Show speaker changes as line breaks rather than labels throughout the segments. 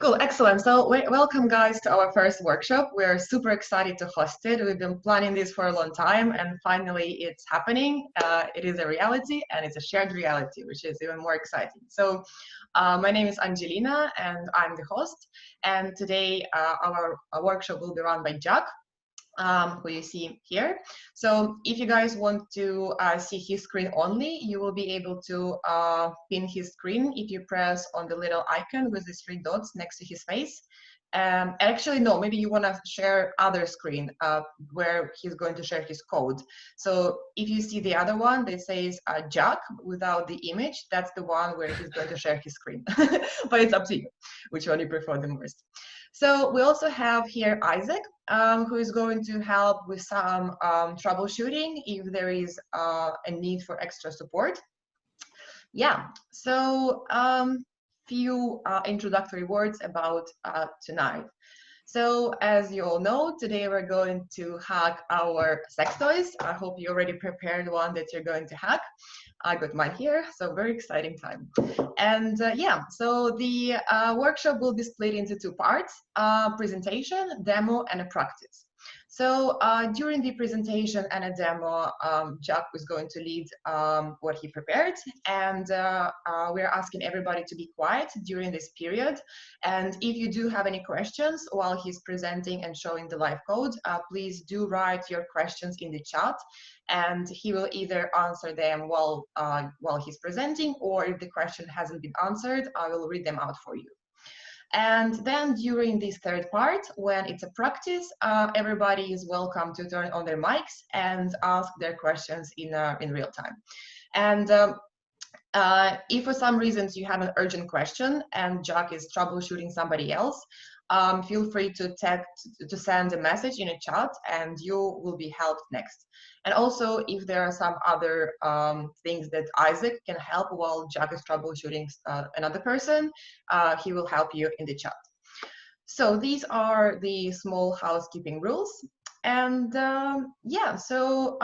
Cool, excellent. So welcome guys to our first workshop. We're super excited to host it. We've been planning this for a long time and finally it's happening. It is a reality and it's a shared reality, which is even more exciting. So my name is Angelina and I'm the host. And today our workshop will be run by Jack, who you see here. So if you guys want to see his screen only, you will be able to pin his screen if you press on the little icon with the three dots next to his face. Actually, no, maybe you want to share other screen where he's going to share his code. So if you see the other one that says Jack without the image, that's the one where he's going to share his screen. But it's up to you, which one you prefer the most. So we also have here Isaac, who is going to help with some troubleshooting if there is a need for extra support. Yeah, so few introductory words about tonight. So as you all know, today we're going to hack our sex toys. I hope you already prepared one that you're going to hack. I got mine here, so very exciting time. And yeah, so the workshop will be split into two parts, presentation, demo, and a practice. So during the presentation and a demo, Jack was going to lead what he prepared, and we're asking everybody to be quiet during this period. And if you do have any questions while he's presenting and showing the live code, please do write your questions in the chat, and he will either answer them while he's presenting, or if the question hasn't been answered, I will read them out for you. And then during this third part, when it's a practice, everybody is welcome to turn on their mics and ask their questions in real time. And if for some reasons you have an urgent question and Jack is troubleshooting somebody else, feel free to send a message in a chat and you will be helped next. And also, if there are some other things that Isaac can help while Jack is troubleshooting another person, he will help you in the chat. So these are the small housekeeping rules. And yeah, so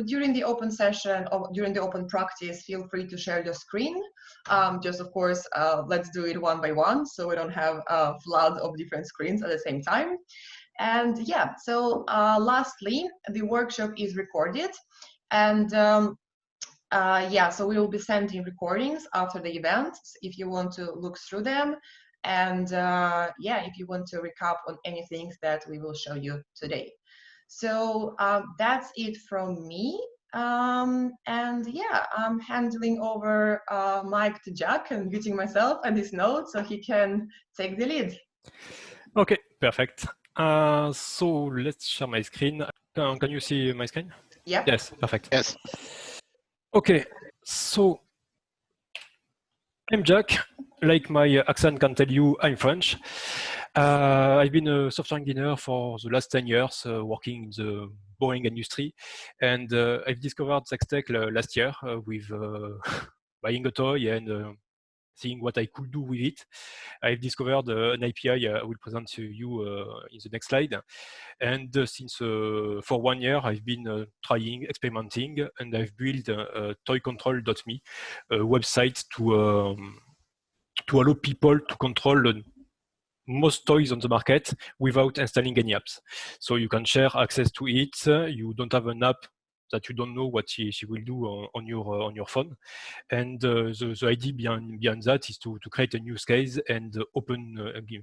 during the open session or during the open practice, feel free to share your screen. Just of course, let's do it one by one so we don't have a flood of different screens at the same time. And yeah, so lastly, the workshop is recorded. And yeah, so we will be sending recordings after the event if you want to look through them. And yeah, if you want to recap on anything that we will show you today. So that's it from me. And yeah, I'm handing over mic to Jack and muting myself and his notes so he can take the lead.
Okay, perfect. So let's share my screen. Can you see my screen?
Yeah.
Yes, perfect.
Yes.
Okay, so I'm Jack. Like my accent can tell you, I'm French. I've been a software engineer for the last 10 years, working in the boring industry. And I've discovered Sextech last year with buying a toy and seeing what I could do with it. I've discovered an API I will present to you in the next slide. And since for 1 year, I've been trying, experimenting, and I've built toycontrol.me, a website to allow people to control most toys on the market without installing any apps. So you can share access to it. You don't have an app that you don't know what she will do on your phone. And the idea behind that is to create a use case and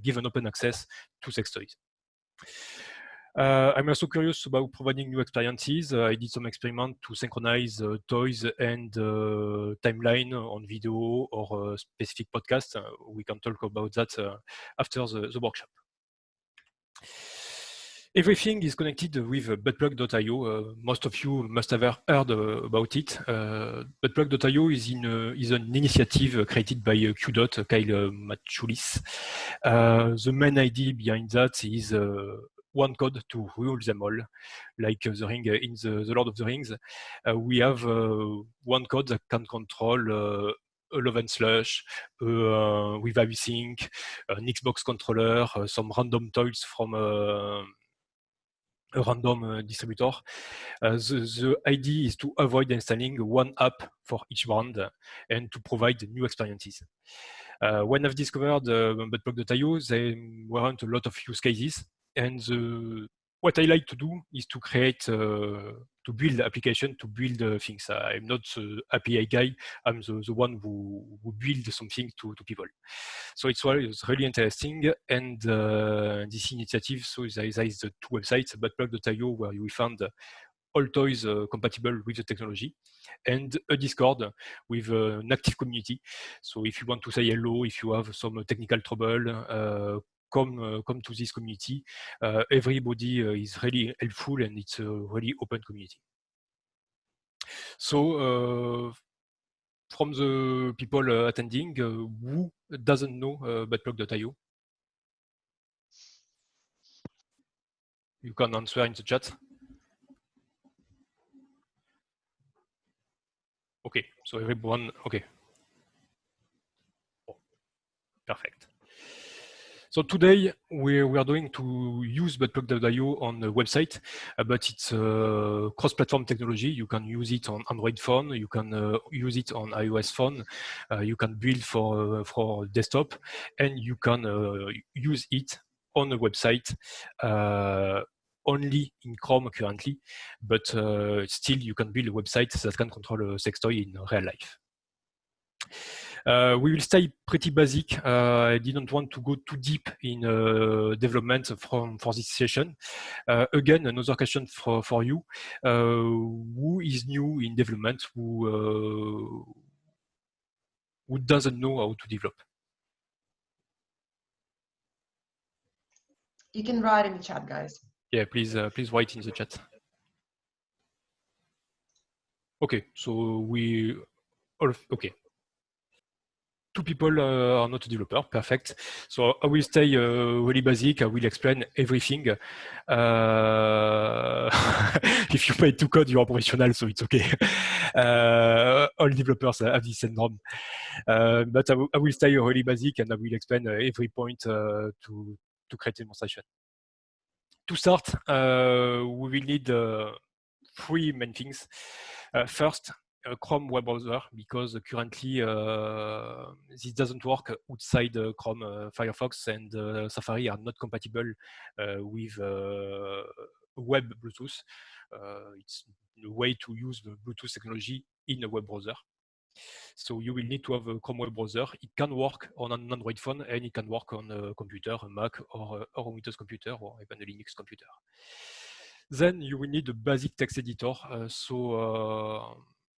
give an open access to sex toys. I'm also curious about providing new experiences. I did some experiment to synchronize toys and timeline on video or specific podcast. We can talk about that after the workshop. Everything is connected with buttplug.io. Most of you must have heard about it. Buttplug.io is an initiative created by QDOT, Kyle Matsoulis. The main idea behind that is one code to rule them all, like the ring in the Lord of the Rings. We have one code that can control a Love and Slush, with Avicync, an Xbox controller, some random toys from a random distributor. The idea is to avoid installing one app for each brand and to provide new experiences. When I've discovered Buttplug.io, there weren't a lot of use cases, and what I like to do is to create, to build application, to build things. I'm not the API guy. I'm the one who build something to people. So it's really interesting, and this initiative. So there is the two websites, Buttplug.io, where we found all toys compatible with the technology, and a Discord with an active community. So if you want to say hello, if you have some technical trouble, come to this community. Everybody is really helpful, and it's a really open community. So from the people attending, who doesn't know Buttplug.io? You can answer in the chat. Okay, so everyone, okay. Oh, perfect. So today we are going to use Buttplug.io on the website, but it's a cross-platform technology. You can use it on Android phone, you can use it on iOS phone, you can build for desktop, and you can use it on the website only in Chrome currently, but still you can build a website that can control a sex toy in real life. We will stay pretty basic. I didn't want to go too deep in development for this session. Again, another question for you. Who is new in development? Who doesn't know how to develop?
You can write in the chat, guys.
Yeah, please write in the chat. Okay, so okay. Two people are not a developer, perfect. So I will stay really basic. I will explain everything. If you pay to code, you are professional, so it's okay. All developers have this syndrome. But I will stay really basic, and I will explain every point to create a demonstration. To start, we will need three main things. First, Chrome web browser, because currently this doesn't work outside Chrome. Firefox and Safari are not compatible with web Bluetooth. It's a way to use the Bluetooth technology in a web browser. So you will need to have a Chrome web browser. It can work on an Android phone, and it can work on a computer, a Mac, or a Windows computer, or even a Linux computer. Then you will need a basic text editor.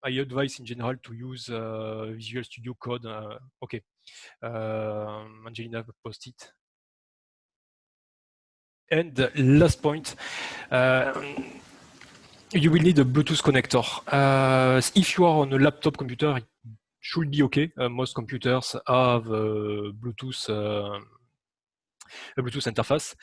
I advise in general to use Visual Studio Code. Okay, Angelina posted it. And the last point, you will need a Bluetooth connector. If you are on a laptop computer, it should be okay. Most computers have Bluetooth interface.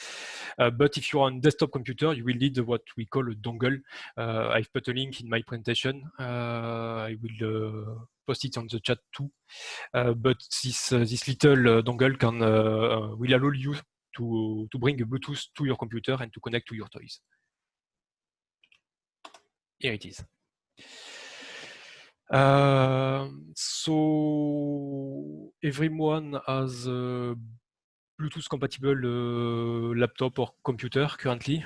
But if you're on desktop computer, you will need what we call a dongle. I've put a link in my presentation. I will post it on the chat too. But this little dongle can will allow you to bring a Bluetooth to your computer and to connect to your toys. Here it is. So everyone has a Bluetooth compatible laptop or computer currently,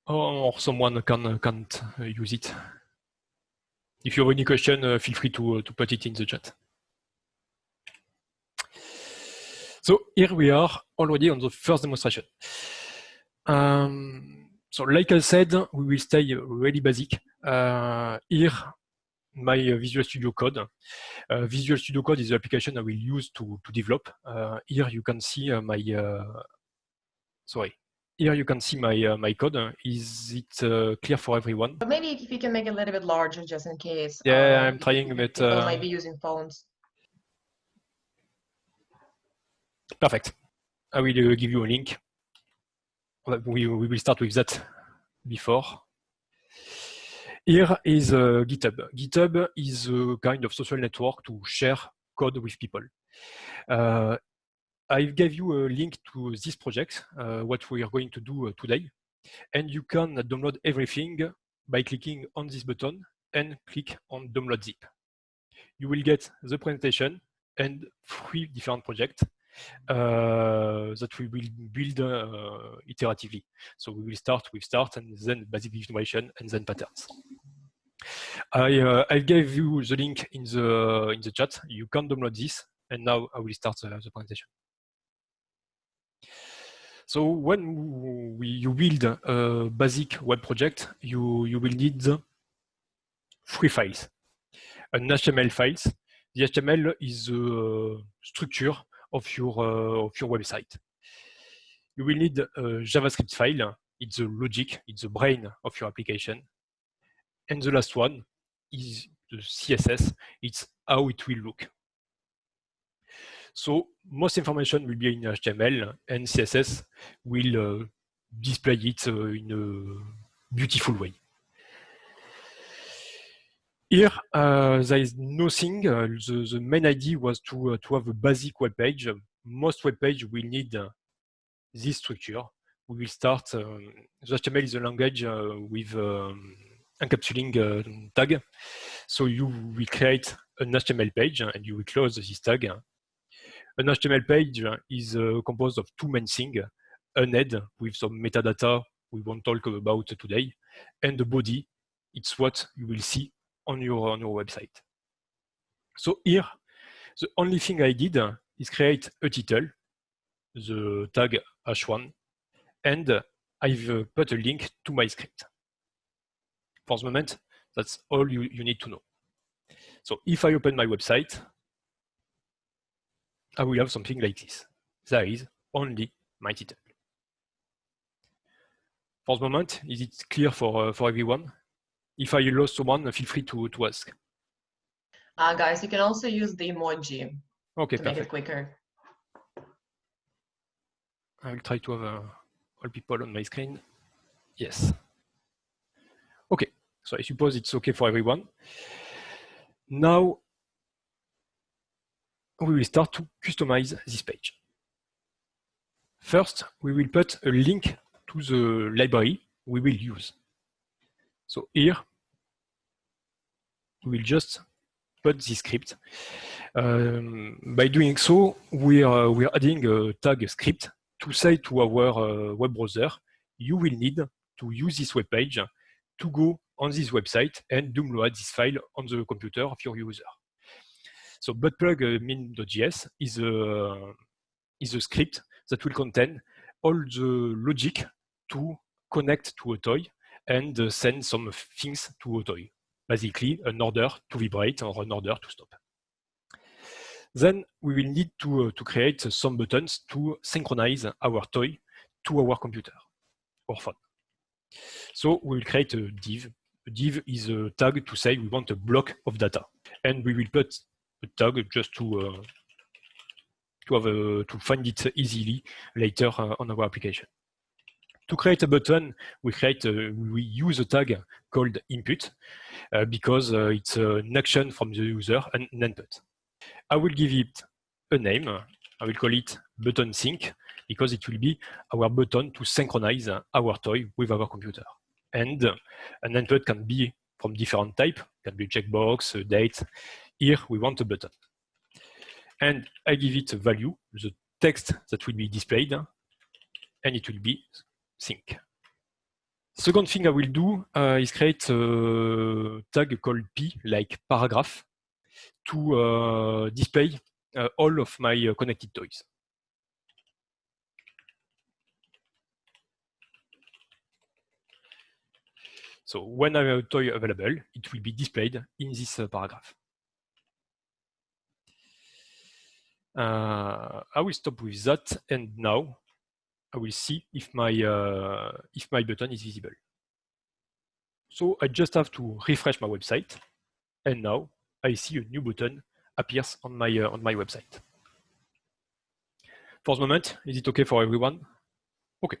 or someone can't use it. If you have any question, feel free to put it in the chat. So here we are already on the first demonstration. So like I said, we will stay really basic. Here, my Visual Studio Code. Visual Studio Code is the application I will use to develop. Here you can see my, here you can see my code. Is it clear for everyone?
But maybe if you can make it a little bit larger, just in case.
Yeah, I'm trying, but
people might be using phones.
Perfect. I will give you a link. We will start with that before. Here is GitHub. GitHub is a kind of social network to share code with people. I gave you a link to this project, what we are going to do today. And you can download everything by clicking on this button and click on download zip. You will get the presentation and 3 different projects that we will build iteratively. So we will start with start and then basic information and then patterns. I gave you the link in the chat. You can download this, and now I will start the presentation. So when you build a basic web project, you will need 3 files. An HTML files. The HTML is the structure of your website. You will need a JavaScript file. It's the logic, it's the brain of your application. And the last one is the CSS. It's how it will look. So most information will be in HTML, and CSS will display it in a beautiful way. Here, there is nothing. The main idea was to have a basic web page. Most web page will need this structure. We will start. The HTML is a language with encapsulating tag. So you will create an HTML page and you will close this tag. An HTML page is composed of 2 main things: an head with some metadata we won't talk about today, and the body. It's what you will see on your website. So here, the only thing I did is create a title, the tag h1, and I've put a link to my script. For the moment, that's all you need to know. So if I open my website, I will have something like this. There is only my title. For the moment, is it clear for everyone? If I lost someone, feel free to ask.
Guys, you can also use the emoji
to
make it quicker.
I will try to have all people on my screen. Yes. Okay, so I suppose it's okay for everyone. Now, we will start to customize this page. First, we will put a link to the library we will use. So here, we will just put this script. By doing so, we are adding a tag script to say to our web browser, you will need to use this web page to go on this website and download this file on the computer of your user. So buttplug min.js is a script that will contain all the logic to connect to a toy and send some things to a toy. Basically, an order to vibrate or an order to stop. Then we will need to create some buttons to synchronize our toy to our computer or phone. So we will create a div. A div is a tag to say we want a block of data, and we will put a tag just to find it easily later on our application. To create a button, we use a tag called input because it's an action from the user and an input. I will give it a name. I will call it button sync because it will be our button to synchronize our toy with our computer. And an input can be from different type, can be a checkbox, a date. Here we want a button. And I give it a value, the text that will be displayed, and it will be sync. Second thing I will do is create a tag called p, like paragraph, to display all of my connected toys. So when I have a toy available, it will be displayed in this paragraph. I will stop with that, and now I will see if my button is visible. So I just have to refresh my website, and now I see a new button appears on my website. For the moment, is it okay for everyone? Okay.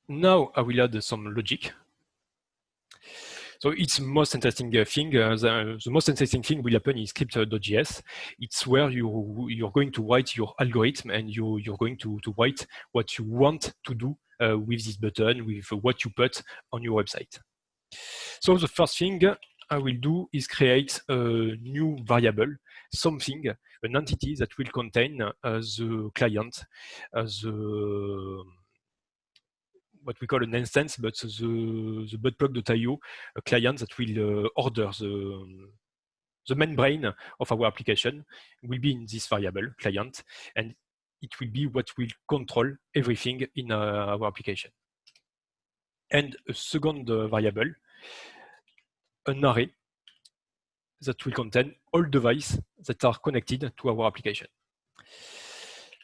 Now I will add some logic. So it's most interesting thing. The most interesting thing will happen in script.js. It's where you're going to write your algorithm and you're going to write what you want to do with this button, with what you put on your website. So the first thing I will do is create a new variable, something, an entity that will contain the client, what we call an instance, but the buttplug.io client that will order the main brain of our application will be in this variable client, and it will be what will control everything in our application. And a second variable, an array that will contain all devices that are connected to our application.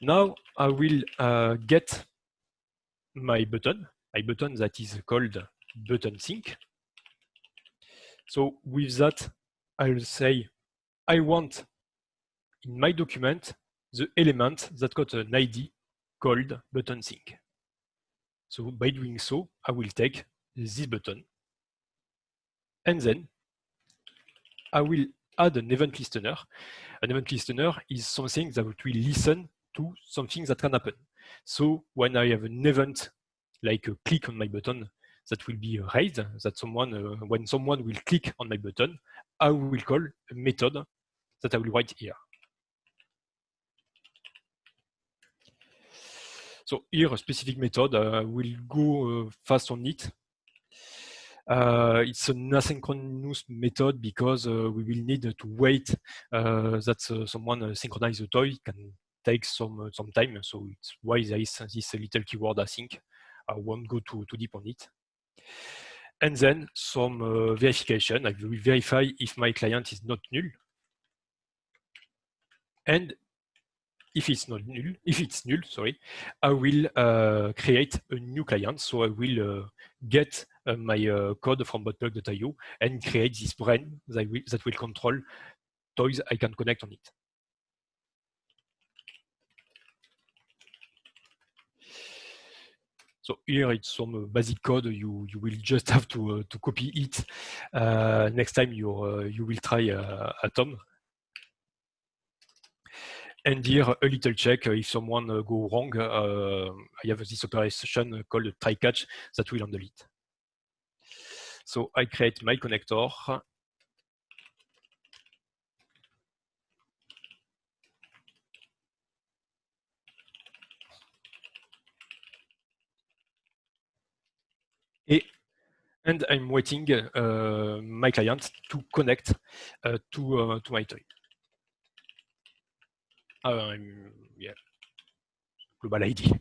Now I will get my button that is called button sync. So with that, I'll say I want in my document the element that got an ID called button sync. So by doing so, I will take this button, and then I will add an event listener. An event listener is something that will listen to something that can happen. So when I have an event, like a click on my button, that will be raised, that someone, when someone will click on my button, I will call a method that I will write here. So here, a specific method, will go fast on it. It's an asynchronous method because we will need to wait that someone synchronize the toy. It can take some time, so it's why there is this little keyword async. I won't go too deep on it. And then some verification. I will verify if my client is not null. And if it's null, sorry, I will create a new client. So I will get my code from buttplug.io and create this brain that will control toys I can connect on it. So here it's some basic code. You will just have to copy it. Next time you will try Atom. And here a little check if someone go wrong. I have this operation called try catch that will handle it. So I create my connector. And I'm waiting my client to connect to my toy. Yeah, global ID.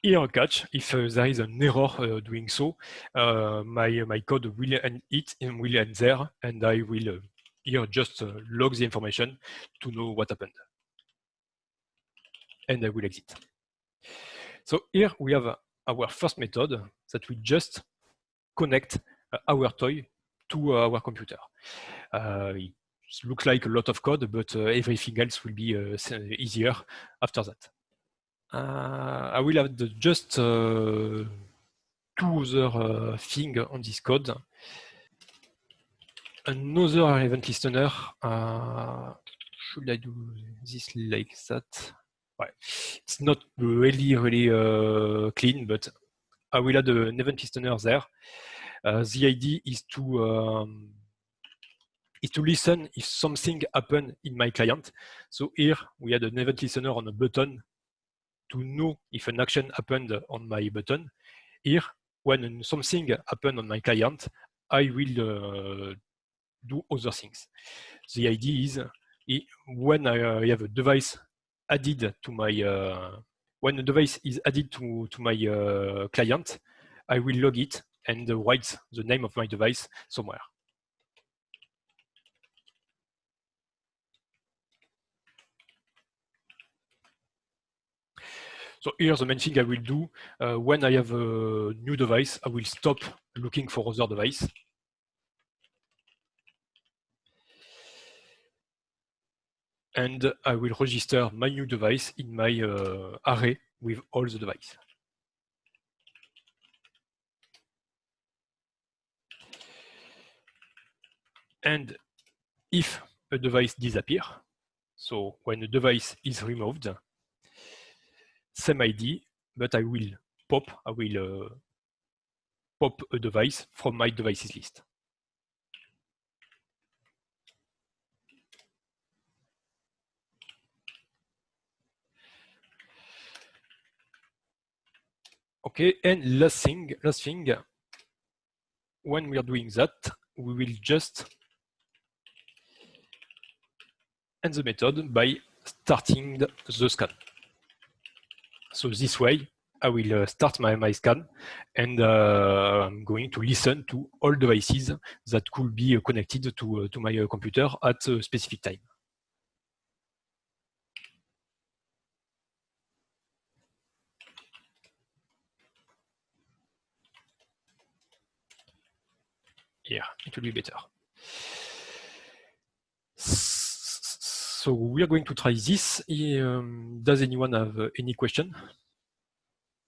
Here a catch, if there is an error doing so, my code will end it and will end there, and I will here just log the information to know what happened. And I will exit. So here we have our first method that will just connect our toy to our computer. It looks like a lot of code, but everything else will be easier after that. I will have just two other things on this code. Another event listener. Should I do this like that? Right. It's not really clean, but I will add an event listener there. The idea is to listen if something happened in my client. So here we had an event listener on a button to know if an action happened on my button. Here, when something happened on my client, I will do other things. The idea is when I have a device added to my when a device is added to my client, I will log it and write the name of my device somewhere. So here the main thing I will do when I have a new device, I will stop looking for other device. And I will register my new device in my array with all the devices. And if a device disappears, so when a device is removed, same ID, but I will pop a device from my devices list. Okay, and last thing, when we are doing that, we will just end the method by starting the scan. So this way, I will start my scan, and I'm going to listen to all devices that could be connected to my computer at a specific time. Here, it will be better. So we are going to try this. Does anyone have any question?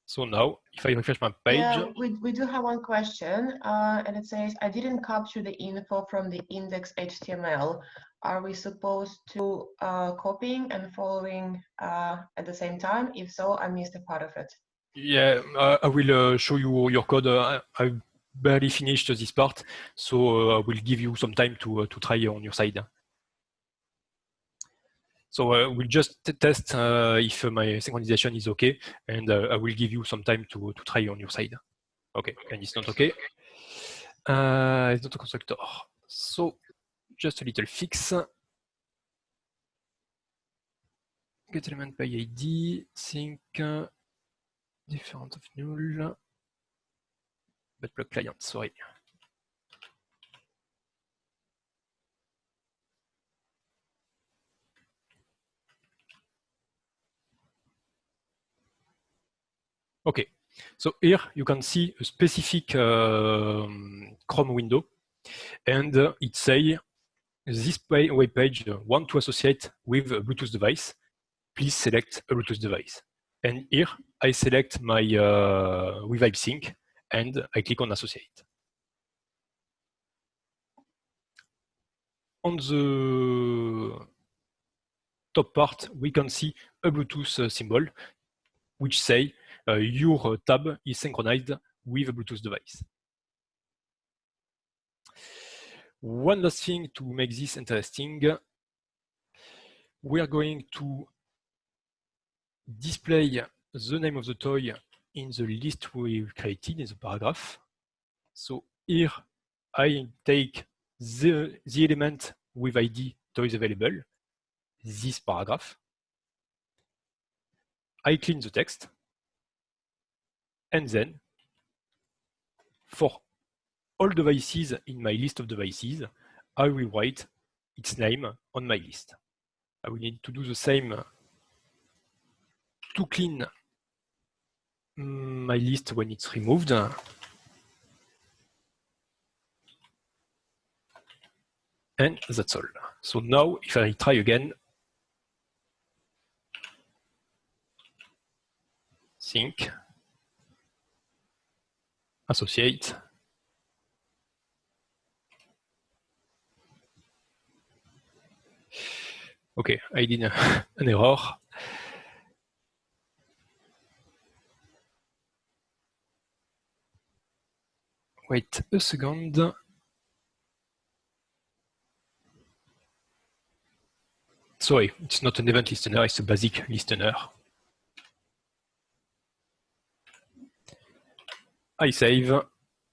So now, if I refresh my page.
Yeah, we do have one question, and it says, I didn't capture the info from the index HTML. Are we supposed to copying and following at the same time? If so, I missed a part of it.
Yeah, I will show you your code. I barely finished this part, so I will give you some time to try on your side. So we'll just test if my synchronization is okay, and I will give you some time to try on your side. Okay, and it's not okay. It's not a constructor. So just a little fix. Get element by ID, sync, different of null, but block client, sorry. Okay, so here you can see a specific Chrome window, and it says this web page want to associate with a Bluetooth device. Please select a Bluetooth device. And here I select my WeVibe Sync, and I click on Associate. On the top part, we can see a Bluetooth symbol, which say your tab is synchronized with a Bluetooth device. One last thing to make this interesting, we are going to display the name of the toy in the list we created in the paragraph. So here I take the element with ID toys available, this paragraph. I clean the text, and then for all devices in my list of devices, I will write its name on my list. I will need to do the same to clean my list when it's removed. And that's all. So now, if I try again, sync, associate, okay, I did an error. Wait a second. Sorry, it's not an event listener, it's a basic listener. I save,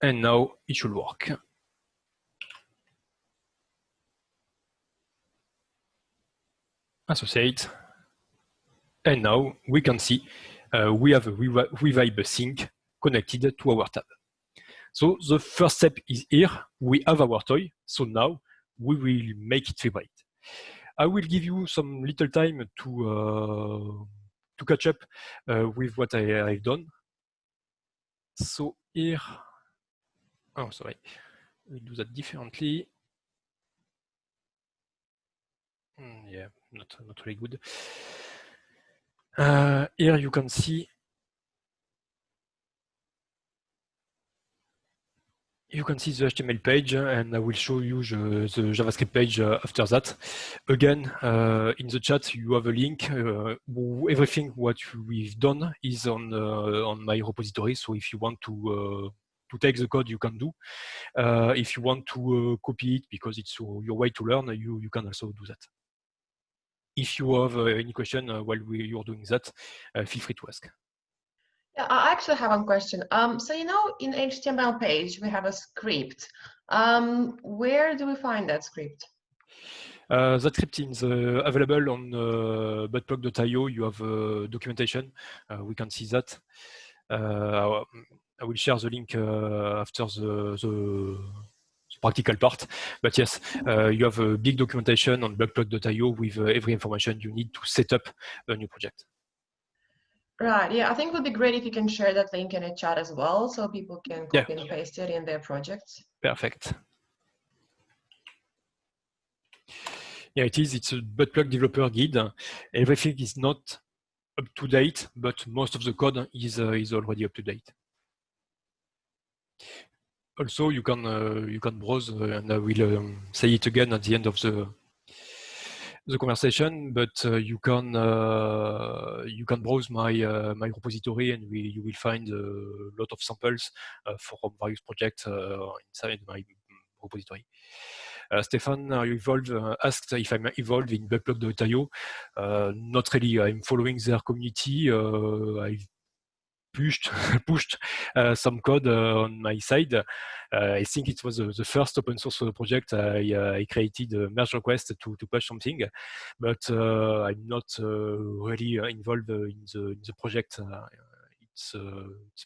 and now it should work. Associate, and now we can see we have a WeVibe sync connected to our tab. So the first step is here, we have our toy, so now we will make it vibrate. I will give you some little time to catch up with what I've done. So here, oh sorry, we'll do that differently. Yeah, not really good. Here you can see You can see the HTML page, and I will show you the JavaScript page after that. Again, in the chat, you have a link. Everything what we've done is on my repository. So if you want to take the code, you can do. If you want to copy it because it's your way to learn, you can also do that. If you have any question while you're doing that, feel free to ask.
Yeah, I actually have one question. So you know, in HTML page we have a script. Where do we find that script?
That script is available on buttplug.io. You have documentation. We can see that. I will share the link after the practical part. But yes, you have a big documentation on buttplug.io with every information you need to set up a new project.
Right. Yeah, I think it would be great if you can share that link in a chat as well, so people can copy and paste it in their projects.
Perfect. Yeah, it is. It's a buttplug developer guide. Everything is not up to date, but most of the code is already up to date. Also, you can browse, and I will say it again at the end of the conversation. But you can browse my my repository, and you will find a lot of samples from various projects inside my repository. Stefan, are you involved? Asked if I'm involved in buttplug.io. Not really. I'm following their community. I've pushed some code on my side. I think it was the first open source project I created a merge request to push something, but I'm not really involved in the project. It's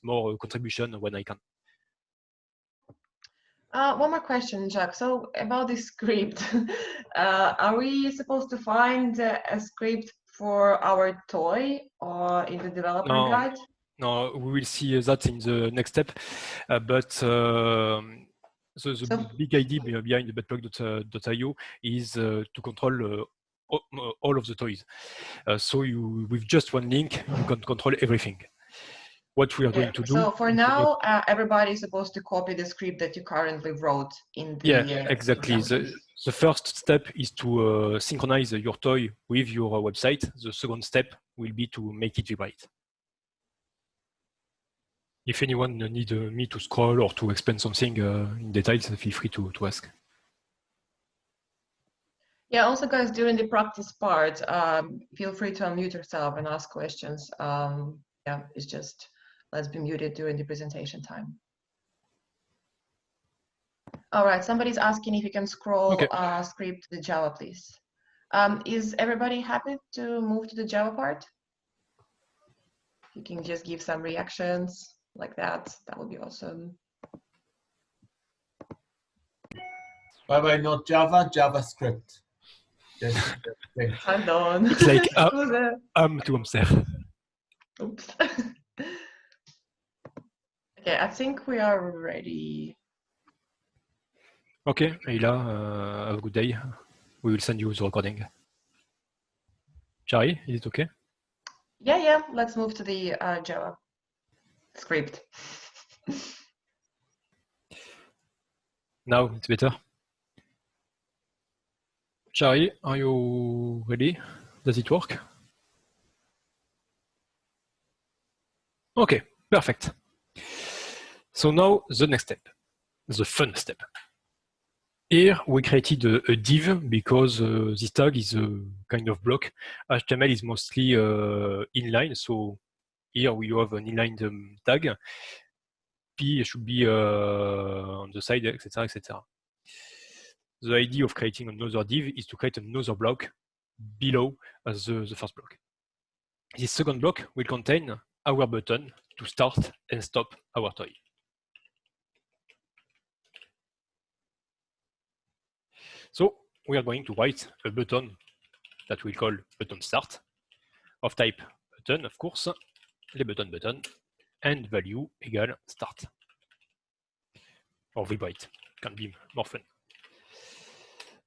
more a contribution when I can.
One more question, Jack. So about this script, are we supposed to find a script for our toy or in the developer guide?
No, we will see that in the next step. But the big idea behind the buttplug.io is to control all of the toys. So with just one link, you can control everything. What we are going to do.
So for now, everybody is supposed to copy the script that you currently wrote in the.
Yeah, exactly. The first step is to synchronize your toy with your website. The second step will be to make it vibrate. If anyone needs me to scroll or to explain something in details, feel free to ask.
Yeah, also guys, during the practice part, feel free to unmute yourself and ask questions. Yeah, it's just, let's be muted during the presentation time. All right, somebody's asking if you can scroll script to the Java, please. Is everybody happy to move to the Java part? You can just give some reactions like that. That would be awesome.
Why not Java? JavaScript. Yes.
I'm done.
It's like to himself.
Oops. Okay, I think we are ready.
Okay, Ayla, have a good day. We will send you the recording. Chari, is it okay?
Yeah, let's move to the Java script.
Now it's better. Chari, are you ready? Does it work? Okay, perfect. So now the next step, the fun step. Here we created a div because this tag is a kind of block. HTML is mostly inline, so here we have an inline tag. P should be on the side, etc., etc. The idea of creating another div is to create another block below the first block. This second block will contain our button to start and stop our toy. So we are going to write a button that we call button start of type button, of course, the button, and value equal start. Or vibrate, can be more fun.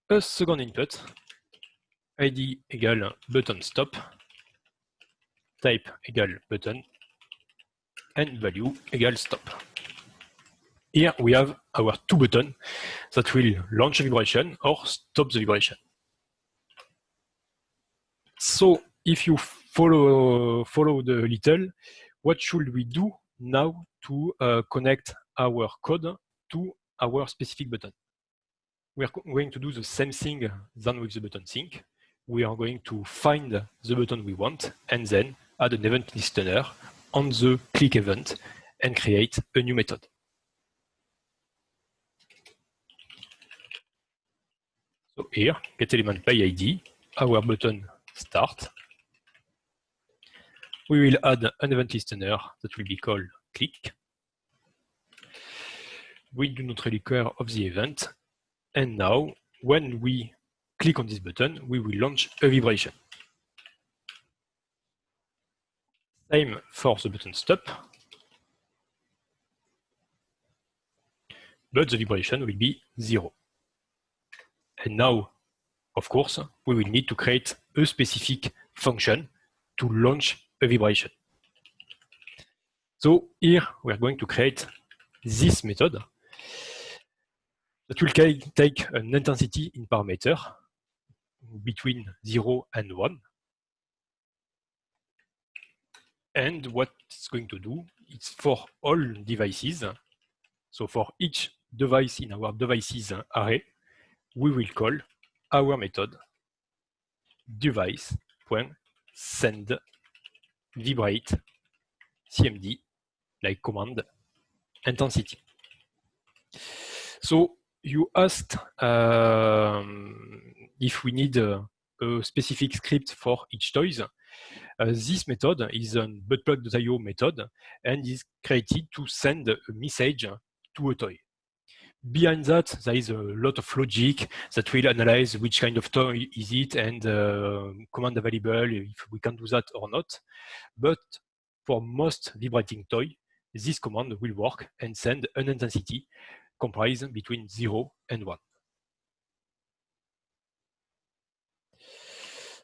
A second input, ID equal button stop, type equal button, and value equal stop. here we have our two buttons that will launch a vibration or stop the vibration. So if you follow the little, what should we do now to connect our code to our specific button? We are going to do the same thing than with the button sync. We are going to find the button we want and then add an event listener on the click event and create a new method. So here, getElement by ID, our button start. We will add an event listener that will be called click. We do not really care of the event. And now, when we click on this button, we will launch a vibration. Same for the button stop. But the vibration will be 0. And now, of course, we will need to create a specific function to launch a vibration. So here we are going to create this method that will take an intensity in parameter between 0 and 1. And what it's going to do, it's for all devices. So for each device in our devices array, we will call our method device.send vibrate cmd like command intensity. So you asked if we need a specific script for each toys. This method is a buttplug.io method and is created to send a message to a toy. Behind that, there is a lot of logic that will analyze which kind of toy is it and command available, if we can do that or not. But for most vibrating toy, this command will work and send an intensity comprised between 0 and 1.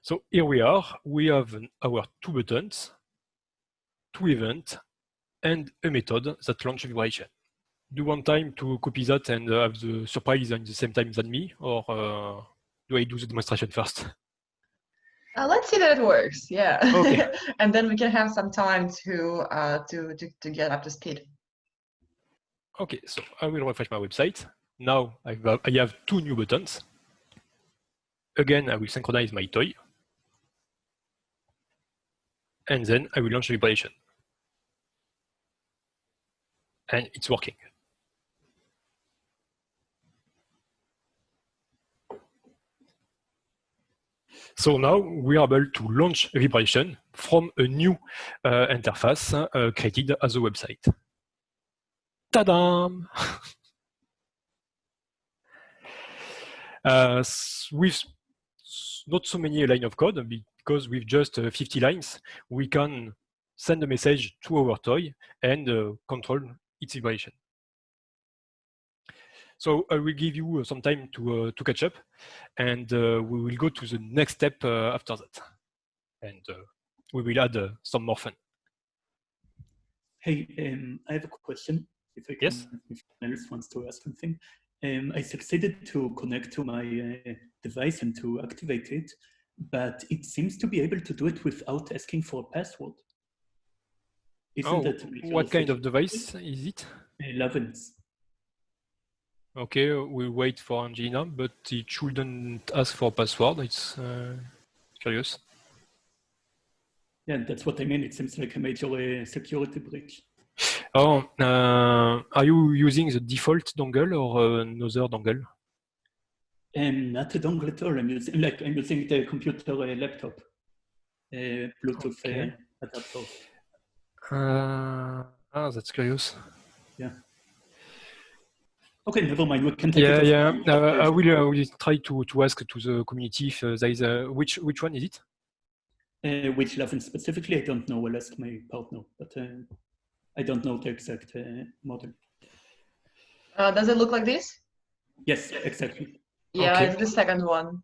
So here we are. We have our two buttons, two events, and a method that launch vibration. Do you want time to copy that and have the surprise at the same time than me, or do I do the demonstration first?
Let's see that it works. Yeah.
Okay.
And then we can have some time to get up to speed.
Okay, so I will refresh my website. Now I have two new buttons. Again, I will synchronize my toy. And then I will launch a vibration. And it's working. So now we are able to launch a vibration from a new interface created as a website. Ta-da! With not so many lines of code, because with just 50 lines, we can send a message to our toy and control its vibration. So I will give you some time to catch up, and we will go to the next step after that. And we will add some more fun.
Hey, I have a question. If I can,
yes.
If anyone else wants to ask something. I succeeded to connect to my device and to activate it, but it seems to be able to do it without asking for a password. Isn't that
what kind of device is it?
Lovins.
Okay, we'll wait for Angelina, but it shouldn't ask for a password. It's curious.
Yeah, that's what I mean. It seems like a major security breach.
Oh, are you using the default dongle or another dongle?
Not a dongle at all. I'm using the computer laptop, Bluetooth adapter.
That's curious.
Yeah. Okay, never mind. We can take it.
I will try to ask to the community if there is which one is it?
Which Lovin specifically, I don't know. I'll ask my partner, but I don't know the exact model.
Does it look like this?
Yes, exactly.
Yeah,
okay.
It's the second one.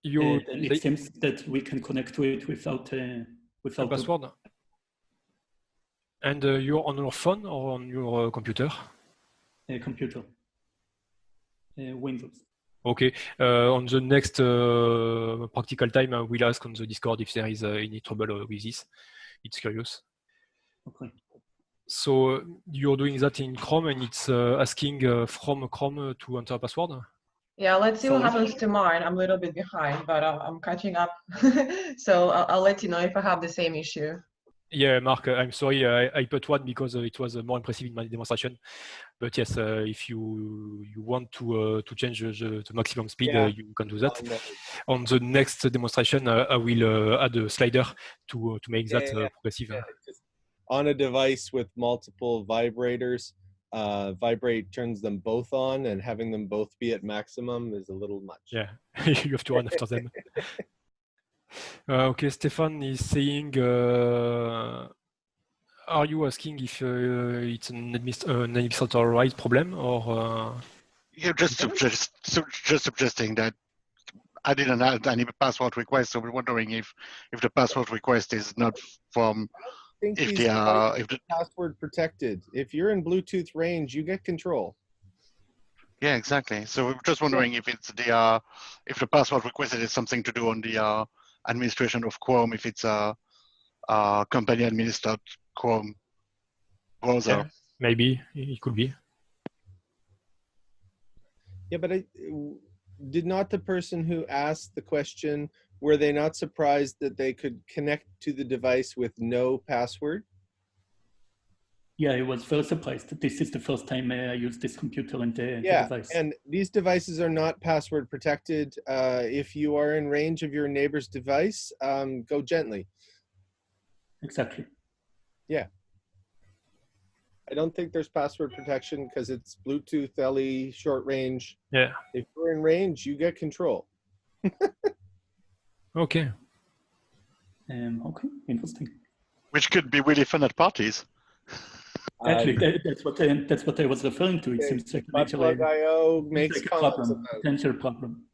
It seems that we can connect to it without
a password. And you're on your phone or on your computer?
computer, Windows.
Okay. On the next practical time, I will ask on the Discord if there is any trouble with this. It's curious.
Okay.
So you're doing that in Chrome, and it's asking from Chrome to enter a password?
Yeah, let's see what
Sorry.
happens to mine. I'm a little bit behind, but I'm catching up. So I'll let you know if I have the same issue.
Yeah, Mark, I'm sorry, I put one because it was more impressive in my demonstration. But yes, if you want to change the maximum speed,
Yeah.
you can do that.
On the-
On the next demonstration, I will add a slider to make that progressive.
Yeah, just on a device with multiple vibrators, vibrate turns them both on, and having them both be at maximum is a little much.
Yeah, you have to run after them. Okay, Stefan is saying, are you asking if it's an administrator right problem or?
Yeah, just suggesting that I didn't have any password request, so we're wondering if the password request is not from
I think
if
these
they are if the,
password protected. If you're in Bluetooth range, you get control.
yeah, exactly. So we're just wondering if it's if the password requested is something to do on the administration of Chrome, if it's a company administered Chrome browser.
Yeah, maybe it could be.
Yeah, but did not the person who asked the question, were they not surprised that they could connect to the device with no password?
Yeah, I was very surprised that this is the first time I use this computer and the
Yeah,
device.
and these devices are not password protected. If you are in range of your neighbor's device, go gently.
Exactly.
Yeah. I don't think there's password protection because it's Bluetooth LE short range.
Yeah.
If you're in range, you get control.
Okay.
Okay, interesting.
Which could be really fun at parties.
Actually, that's what I was referring to. It seems like actually
Buttplug.io makes
like a
comments
problem,
about
potential problem.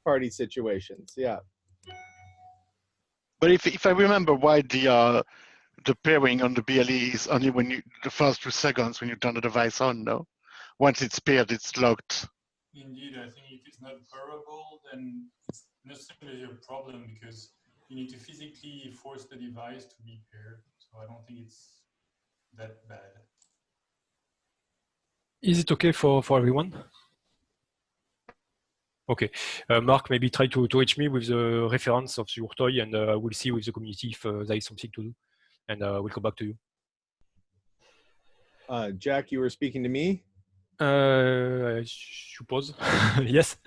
party situations. Yeah.
But if I remember why the pairing on the BLE is only when the first 2 seconds when you turn the device on, no? Once it's paired, it's locked.
Indeed, I think if it's not pairable, then it's necessarily a problem because you need to physically force the device to be paired. So I don't think it's that bad.
Is it okay for everyone? Okay. Mark, maybe try to reach me with the reference of your toy, and we'll see with the community if there is something to do. And we'll come back to you.
Jack, you were speaking to me?
I suppose. Yes.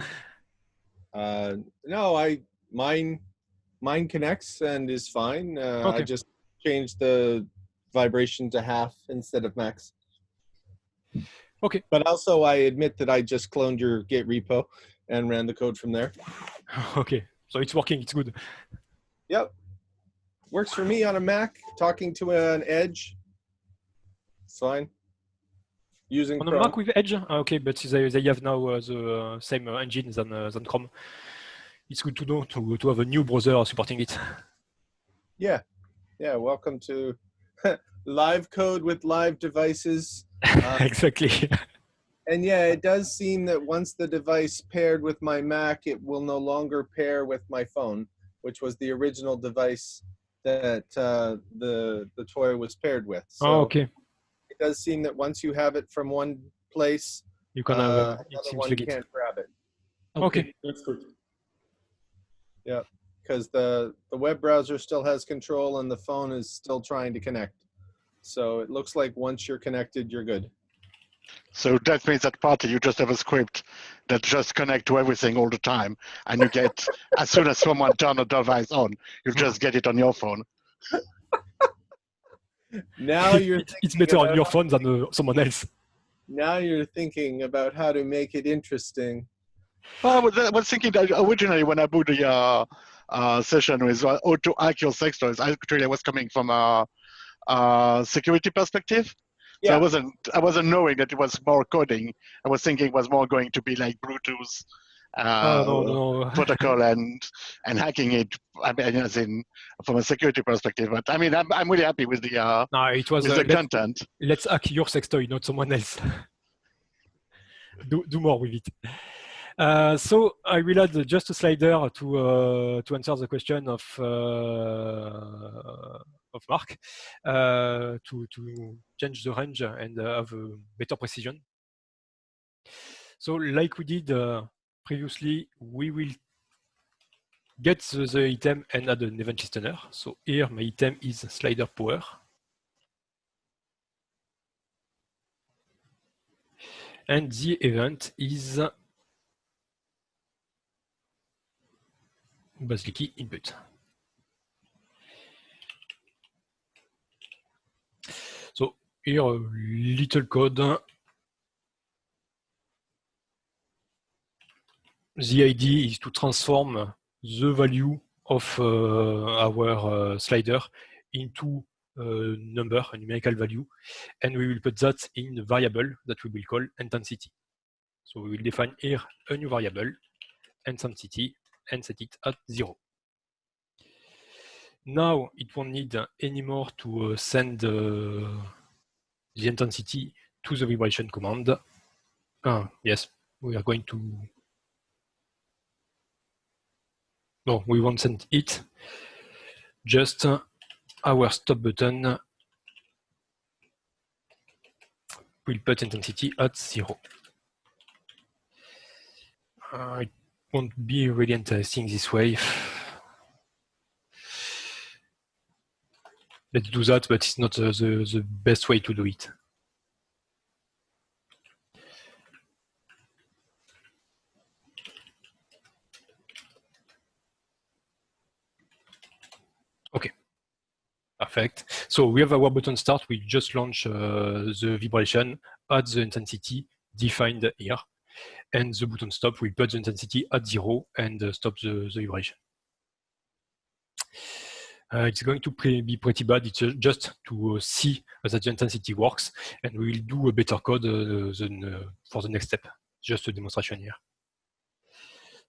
No, mine connects and is fine.
Okay.
I just changed the vibration to half instead of max.
Okay.
But also, I admit that I just cloned your Git repo and ran the code from there.
Okay. So it's working. It's good.
Yep. Works for me on a Mac, talking to an Edge. It's fine. Using
On a
Chrome.
Mac with Edge? Okay, but they have now the same engine than Chrome. It's good to know to have a new browser supporting it.
Yeah. Yeah. Welcome to live code with live devices.
Exactly.
And yeah, it does seem that once the device paired with my Mac, it will no longer pair with my phone, which was the original device that the toy was paired with. So
Oh, okay.
it does seem that once you have it from one place,
You can have
another
it seems
one
like it.
can't grab it.
Okay.
That's good.
Yeah, because the web browser still has control and the phone is still trying to connect. So it looks like once you're connected, you're good.
So that means at party you just have a script that just connect to everything all the time, and you get as soon as someone turn the device on, you just get it on your phone.
Now you're
It's
thinking
better on
about
your phone than someone else.
now you're thinking about how to make it interesting.
Well, I was thinking that originally when I booked the session with how to hack your sex toys, actually I was coming from a security perspective. So
Yeah.
I wasn't knowing that it was more coding. I was thinking it was more going to be like Bluetooth
No.
protocol and hacking it. I mean, as in from a security perspective. But I mean, I'm really happy with the
No, it was
with the content.
let's hack your sex toy, not someone else. do more with it. So I will add just a slider to answer the question of Mark to change the range and have a better precision. So like we did previously, we will get the item and add an event listener. So here my item is slider power. And the event is basically input. So here a little code. The idea is to transform the value of our slider into a number, a numerical value, and we will put that in a variable that we will call intensity. So we will define here a new variable, intensity, and set it at 0. Now it won't need anymore to send the intensity to the vibration command. Yes, we are going to. No, we won't send it. Just our stop button will put intensity at 0. It won't be really interesting this way. Let's do that, but it's not the best way to do it. Okay, perfect. So we have our button start. We just launch the vibration at the intensity defined here. And the button stop will put the intensity at 0 and stop the vibration. It's going to be pretty bad. It's just to see that the intensity works, and we will do a better code for the next step. Just a demonstration here.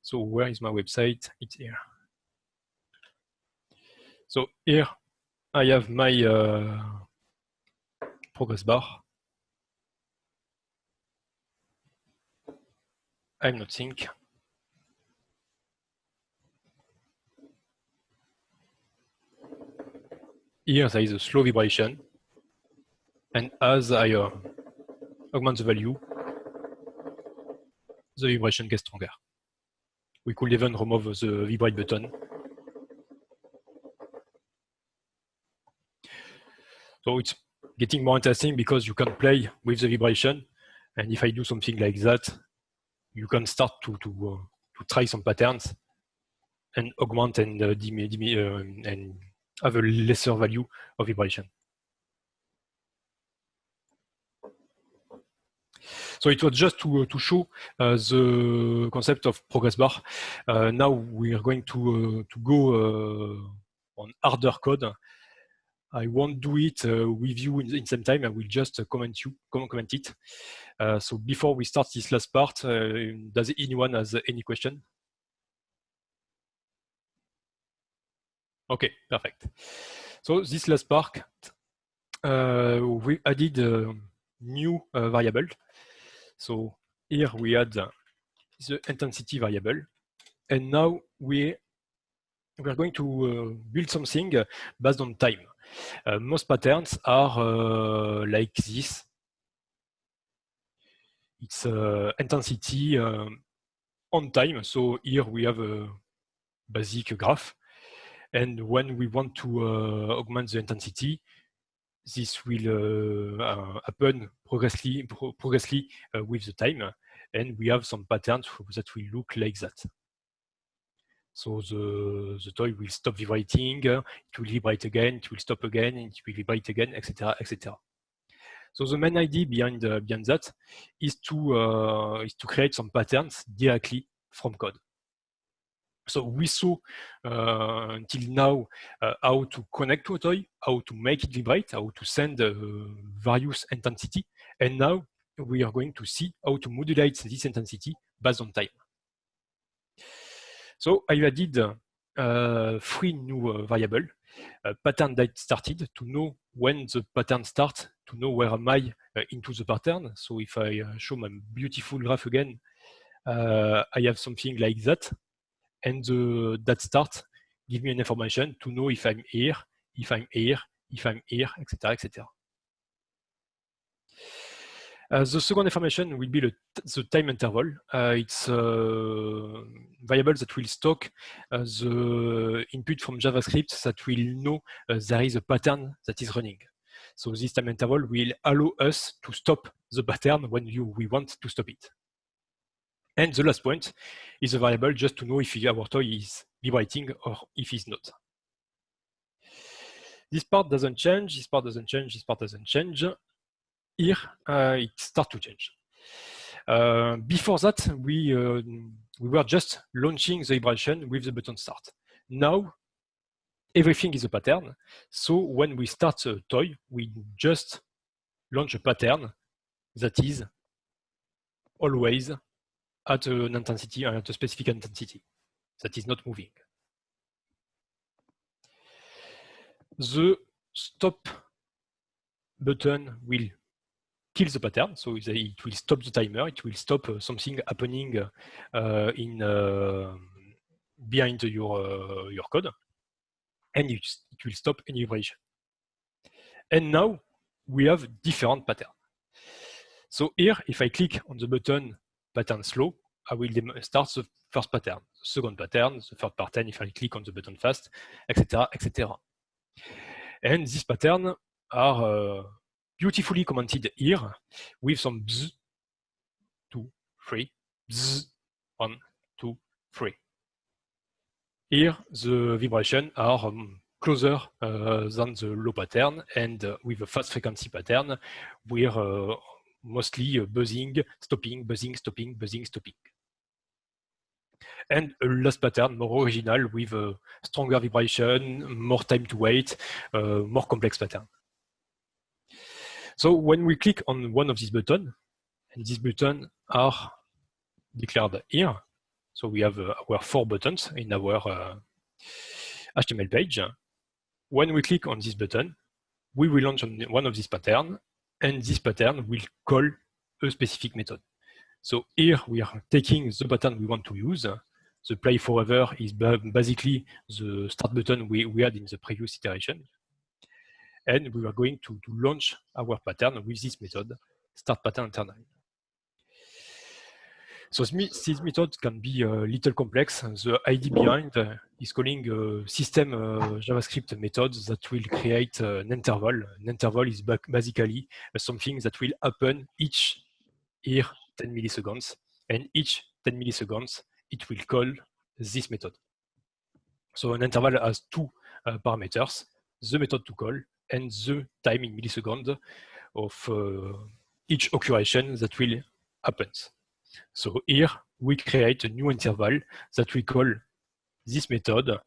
So where is my website? It's here. So here I have my progress bar. I'm not sync. Here there is a slow vibration, and as I augment the value, the vibration gets stronger. We could even remove the vibrate button. So it's getting more interesting because you can play with the vibration, and if I do something like that, you can start to try some patterns and augment and have a lesser value of vibration. So it was just to show the concept of progress bar. Now we are going to go on harder code. I won't do it with you in some time. I will just comment it. So before we start this last part, does anyone has any question? Okay, perfect. So this last part, we added a new variable. So here we add the intensity variable, and now we are going to build something based on time. Most patterns are like this. It's intensity on time. So here we have a basic graph. And when we want to augment the intensity, this will happen progressively with the time. And we have some patterns that will look like that. So the toy will stop vibrating, it will vibrate again, it will stop again, and it will vibrate again, etc., etc. So the main idea behind that is to create some patterns directly from code. So we saw until now how to connect to a toy, how to make it vibrate, how to send various intensity, and now we are going to see how to modulate this intensity based on time. So I added 3 new variables. pattern date started, to know when the pattern starts, to know where am I into the pattern. So if I show my beautiful graph again, I have something like that, and that start give me an information to know if I'm here, if I'm here, if I'm here, etc., etc. The second information will be the time interval. It's a variable that will stock the input from JavaScript that will know there is a pattern that is running. So this time interval will allow us to stop the pattern when we want to stop it. And the last point is a variable just to know if our toy is vibrating or if it's not. This part doesn't change, this part doesn't change, this part doesn't change. Here, it starts to change. Before that, we were just launching the vibration with the button start. Now, everything is a pattern. So when we start a toy, we just launch a pattern that is always at an intensity, at a specific intensity, that is not moving. The stop button will kill the pattern, so it will stop the timer, it will stop something happening behind your code, and it will stop any vibration. And now we have different patterns. So here, if I click on the button pattern slow, I will start the first pattern, the second pattern, the third pattern if I click on the button fast, etc., etc. And these patterns are beautifully commented here with some bzz, 2, 3, bzz, 1, 2, 3. Here, the vibrations are closer than the low pattern, and with a fast frequency pattern, we're mostly buzzing, stopping, buzzing, stopping, buzzing, stopping. And a last pattern, more original, with a stronger vibration, more time to wait, more complex pattern. So when we click on one of these buttons, and these buttons are declared here, so we have our 4 buttons in our HTML page. When we click on this button, we will launch on one of these patterns, and this pattern will call a specific method. So here we are taking the pattern we want to use. The play forever is basically the start button we had in the previous iteration. And we are going to launch our pattern with this method, start pattern internal. So this method can be a little complex. The idea behind is calling a system JavaScript method that will create an interval. An interval is basically something that will happen each here 10 milliseconds, and each 10 milliseconds it will call this method. So an interval has 2 parameters, the method to call and the time in milliseconds of each occurrence that will happen. So here we create a new interval that we call this method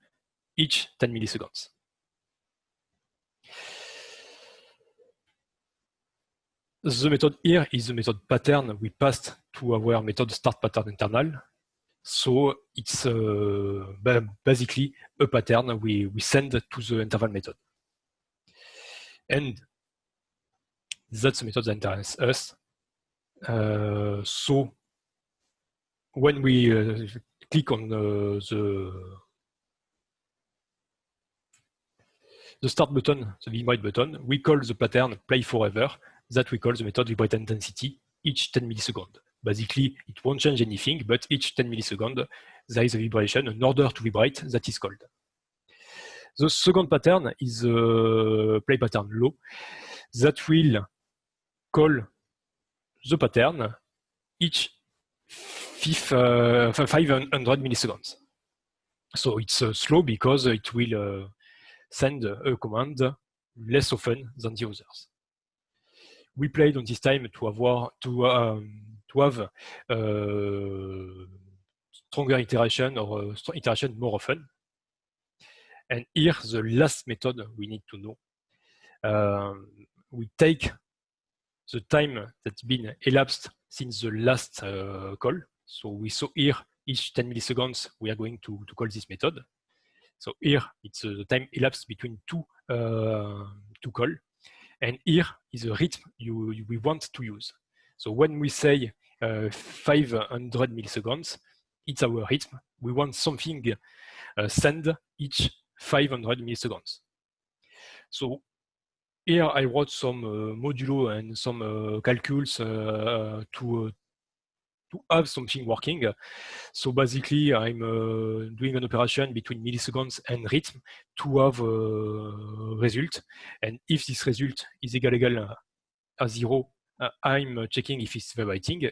each 10 milliseconds. The method here is the method pattern we passed to our method start pattern internal. So it's basically a pattern we send to the interval method. And that's the method that interests us. So when we click on the start button, the vibrate button, we call the pattern play forever, that we call the method vibrate intensity each 10 milliseconds. Basically, it won't change anything, but each 10 milliseconds, there is a vibration, an order to vibrate that is called. The second pattern is play pattern low, that will call the pattern each 500 milliseconds. So it's slow because it will send a command less often than the others. We played on this time to have stronger iteration or iteration more often. And here, the last method we need to know. We take the time that's been elapsed since the last call. So we saw here, each 10 milliseconds, we are going to call this method. So here it's the time elapsed between two call, and here is the rhythm we want to use. So when we say 500 milliseconds, it's our rhythm. We want something send each 500 milliseconds. So here I wrote some modulo and some calculs to have something working. So basically, I'm doing an operation between milliseconds and rhythm to have a result. And if this result is equal à 0, I'm checking if it's vibrating.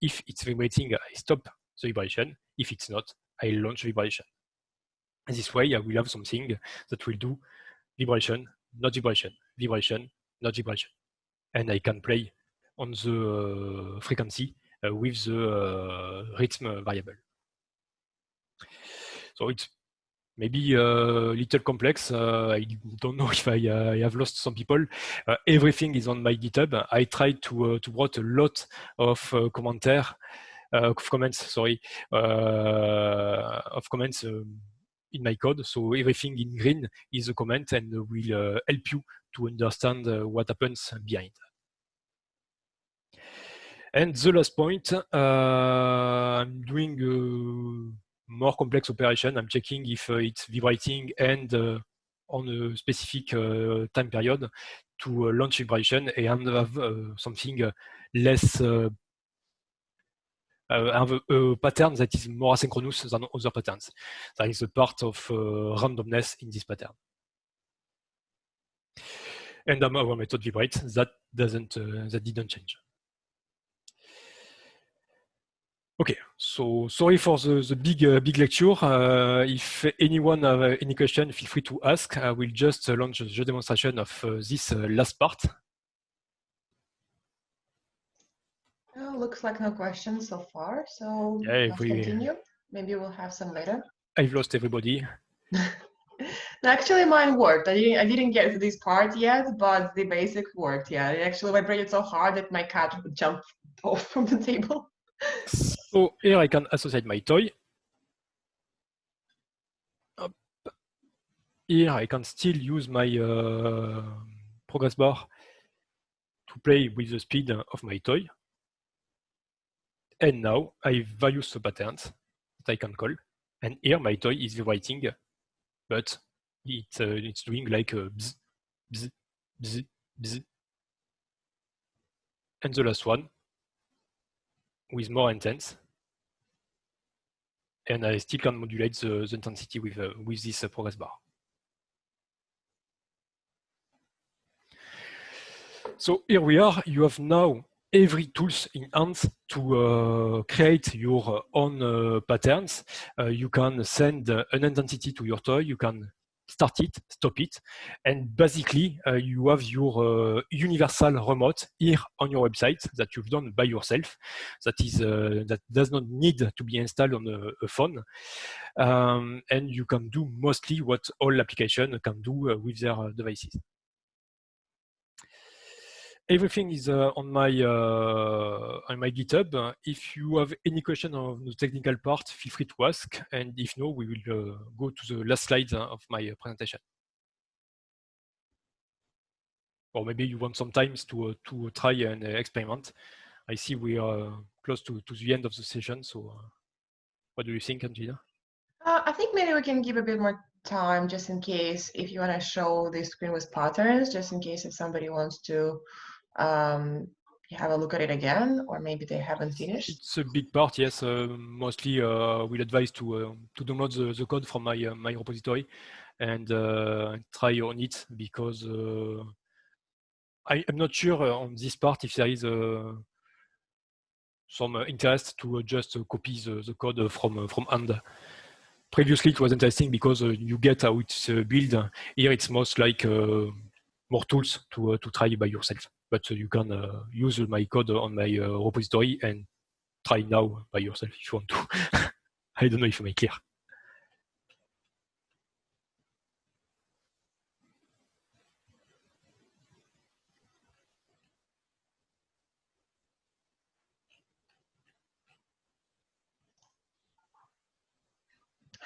If it's vibrating, I stop the vibration. If it's not, I launch vibration. And this way, I will have something that will do vibration, not vibration, vibration, not vibration. And I can play on the frequency with the rhythm variable. So it's maybe a little complex. I don't know if I have lost some people. Everything is on my GitHub. I tried to write a lot of comments in my code. So everything in green is a comment and will help you to understand what happens behind. And the last point, I'm doing a more complex operation. I'm checking if it's vibrating and on a specific time period to launch vibration and have something less, have a pattern that is more asynchronous than other patterns. There is a part of randomness in this pattern. And our method vibrates. That didn't change. Okay, so sorry for the big lecture. If anyone have any question, feel free to ask. I will just launch the demonstration of this last part.
Looks like no questions so far, so
Yeah,
let's continue. Maybe we'll have some later.
I've lost everybody.
Actually, mine worked. I didn't get to this part yet, but the basic worked. Yeah, it actually vibrated so hard that my cat would jump off from the table.
So here I can associate my toy. Up. Here I can still use my progress bar to play with the speed of my toy. And now I have various patterns that I can call. And here my toy is vibrating, but it's doing like a bzz, bzz, bzz, bzz. And the last one with more intense. And I still can modulate the intensity with this progress bar. So here we are. You have now every tools in hand to create your own patterns. You can send an intensity to your toy. You can start it, stop it, and basically you have your universal remote here on your website that you've done by yourself. That is that does not need to be installed on a phone, and you can do mostly what all applications can do with their devices. Everything is on my GitHub. If you have any question on the technical part, feel free to ask. And if no, we will go to the last slide of my presentation. Or maybe you want some time to try and experiment. I see we are close to the end of the session. So what do you think, Angela?
I think maybe we can give a bit more time just in case if you want to show the screen with patterns, just in case if somebody wants to have a look at it again, or maybe they haven't finished.
It's a big part, yes. Mostly, we'll advise to download the code from my repository and try on it, because I'm not sure on this part if there is some interest to just copy the code from hand. Previously, it was interesting because you get how it's built. Here, it's most like more tools to try by yourself. But you can use my code on my repository and try now by yourself if you want to. I don't know if I make clear.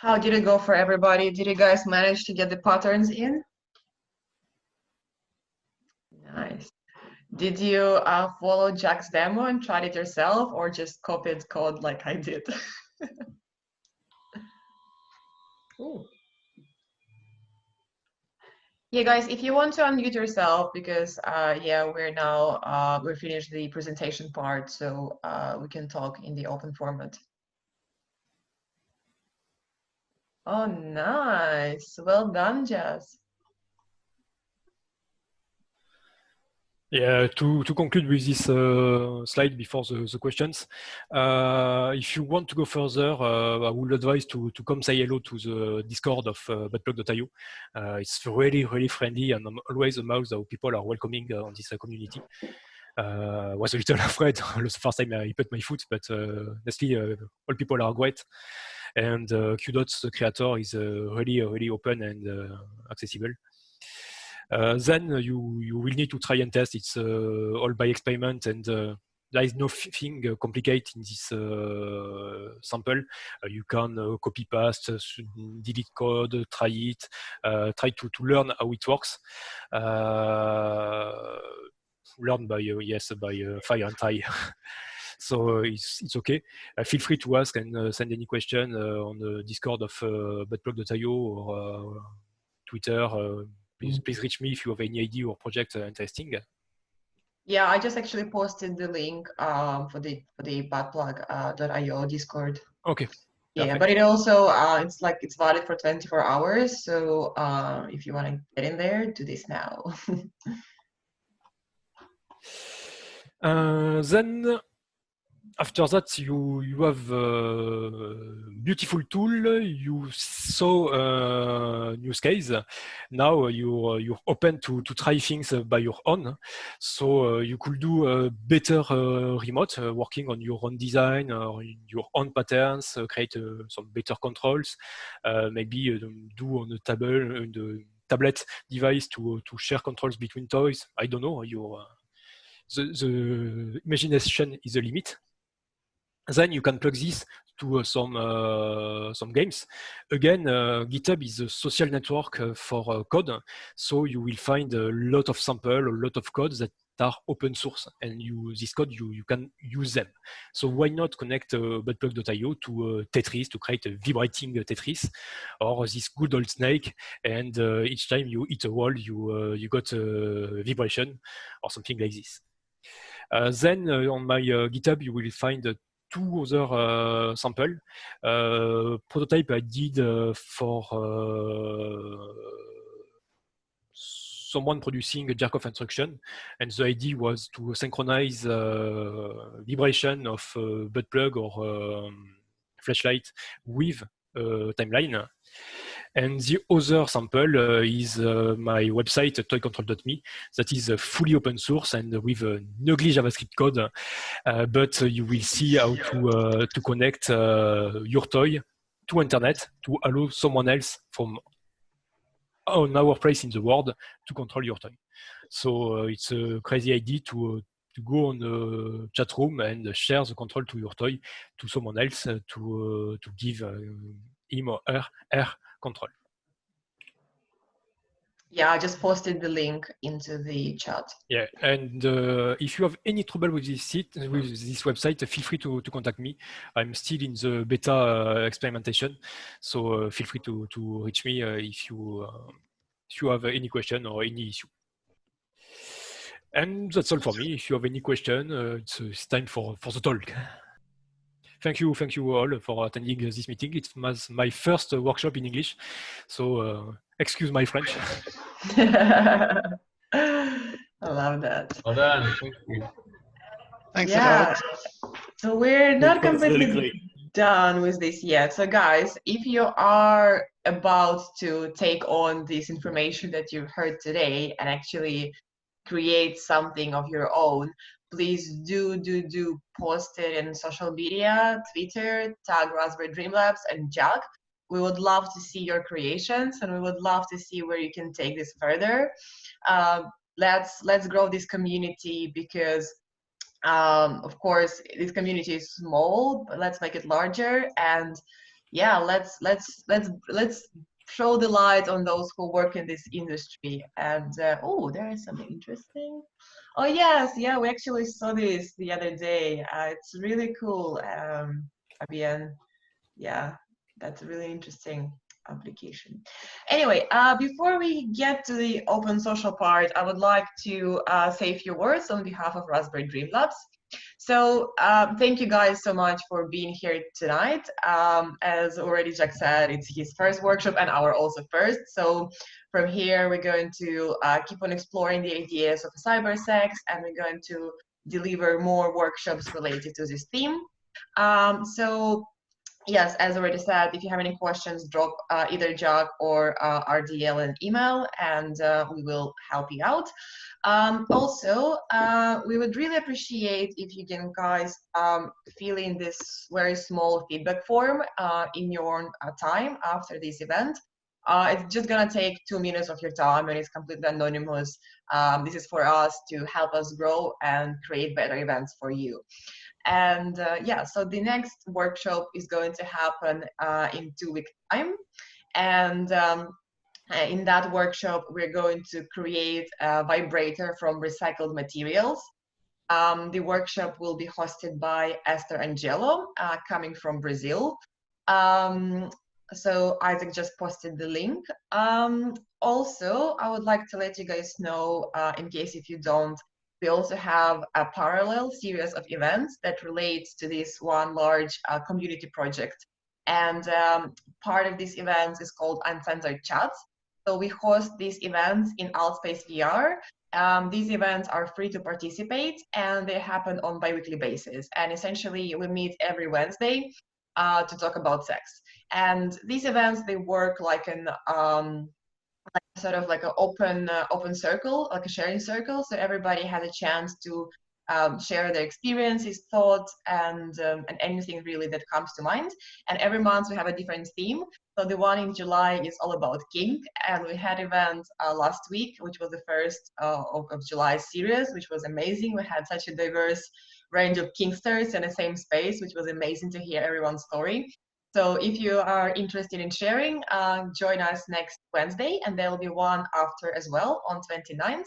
How did it go for everybody? Did you guys manage to get the patterns in? Nice. Did you follow Jack's demo and tried it yourself, or just copied code like I did? Ooh. Yeah, guys, if you want to unmute yourself, because yeah, we're finished the presentation part, so we can talk in the open format. Oh, nice. Well done, Jazz.
Yeah, to conclude with this slide before the questions, if you want to go further, I would advise to come say hello to the Discord of Buttplug.io. It's really, really friendly, and I'm always amazed how people are welcoming on this community. I was a little afraid the first time I put my foot, but honestly, all people are great. And QDots, the creator, is really, really open and accessible. Then you will need to try and test. It's all by experiment, and there is nothing complicated in this sample. You can copy paste, delete code, try it, try to learn how it works. Learn by fire and try. So it's okay. Feel free to ask and send any question on the Discord of Buttplug.io or Twitter. Please reach me if you have any idea or project interesting.
Yeah, I just actually posted the link for the Buttplug.io Discord.
Okay.
Yeah,
Perfect.
but it also it's valid for 24 hours. So if you want to get in there, do this now.
Then after that, you have a beautiful tool. You saw use case. Now you're open to try things by your own. So you could do better remote, working on your own design or your own patterns, create some better controls. Maybe do on a tablet device to share controls between toys. I don't know. The imagination is the limit. Then you can plug this to some games. Again, GitHub is a social network for code, so you will find a lot of samples, a lot of codes that are open source, and this code you can use them. So why not connect Buttplug.io to Tetris to create a vibrating Tetris, or this good old snake, and each time you hit a wall, you got a vibration or something like this. Then on my GitHub, you will find 2 other sample prototype I did for someone producing a jerk-off instruction, and the idea was to synchronize vibration of butt plug or flashlight with timeline. And the other sample is my website, toycontrol.me, that is fully open source and with no ugly JavaScript code, but you will see how to connect your toy to internet to allow someone else from on our place in the world to control your toy. So it's a crazy idea to go on the chat room and share the control to your toy to someone else to give him or her control.
Yeah, I just posted the link into the chat.
Yeah, and if you have any trouble with this website, feel free to contact me. I'm still in the beta experimentation, so feel free to reach me if you have any question or any issue. And that's all for me. If you have any question, it's time for the talk. Thank you all for attending this meeting. It was my first workshop in English, so excuse my French.
I love that.
Well done. Thank you.
Thanks
Yeah.
a lot.
So we're not
That was really
completely
great.
done with this yet. So guys, if you are about to take on this information that you've heard today and actually create something of your own, please do post it in social media, Twitter, tag Raspberry Dream Labs and Jack. We would love to see your creations, and we would love to see where you can take this further. Let's grow this community, because of course this community is small, but let's make it larger. And yeah, let's show the light on those who work in this industry. And oh, there is something interesting. Oh yes, yeah, we actually saw this the other day. It's really cool, Fabian. Yeah, that's a really interesting application. Anyway, before we get to the open social part, I would like to say a few words on behalf of Raspberry Dream Labs. So thank you guys so much for being here tonight. As already Jack said, it's his first workshop and our also first. So from here, we're going to keep on exploring the ideas of cybersec, and we're going to deliver more workshops related to this theme. So yes, as already said, if you have any questions, drop either Jack or RDL an email, and we will help you out. Also, we would really appreciate if you can guys fill in this very small feedback form in your time after this event. It's just gonna take 2 minutes of your time, and it's completely anonymous. This is for us to help us grow and create better events for you. And yeah, so the next workshop is going to happen in 2 weeks time. And in that workshop, we're going to create a vibrator from recycled materials. The workshop will be hosted by Esther Angelo, coming from Brazil. So Isaac just posted the link. Also, I would like to let you guys know, in case if you don't, we also have a parallel series of events that relates to this one large community project. And part of these events is called Uncensored Chats. So we host these events in Altspace VR. These events are free to participate, and they happen on bi-weekly basis. And essentially, we meet every Wednesday to talk about sex. And these events, they work like an sort of like an open circle, like a sharing circle. So everybody has a chance to share their experiences, thoughts, and anything really that comes to mind. And every month we have a different theme. So the one in July is all about kink, and we had events last week, which was the first of July series, which was amazing. We had such a diverse range of kinksters in the same space, which was amazing to hear everyone's story. So if you are interested in sharing, join us next Wednesday, and there will be one after as well on 29th.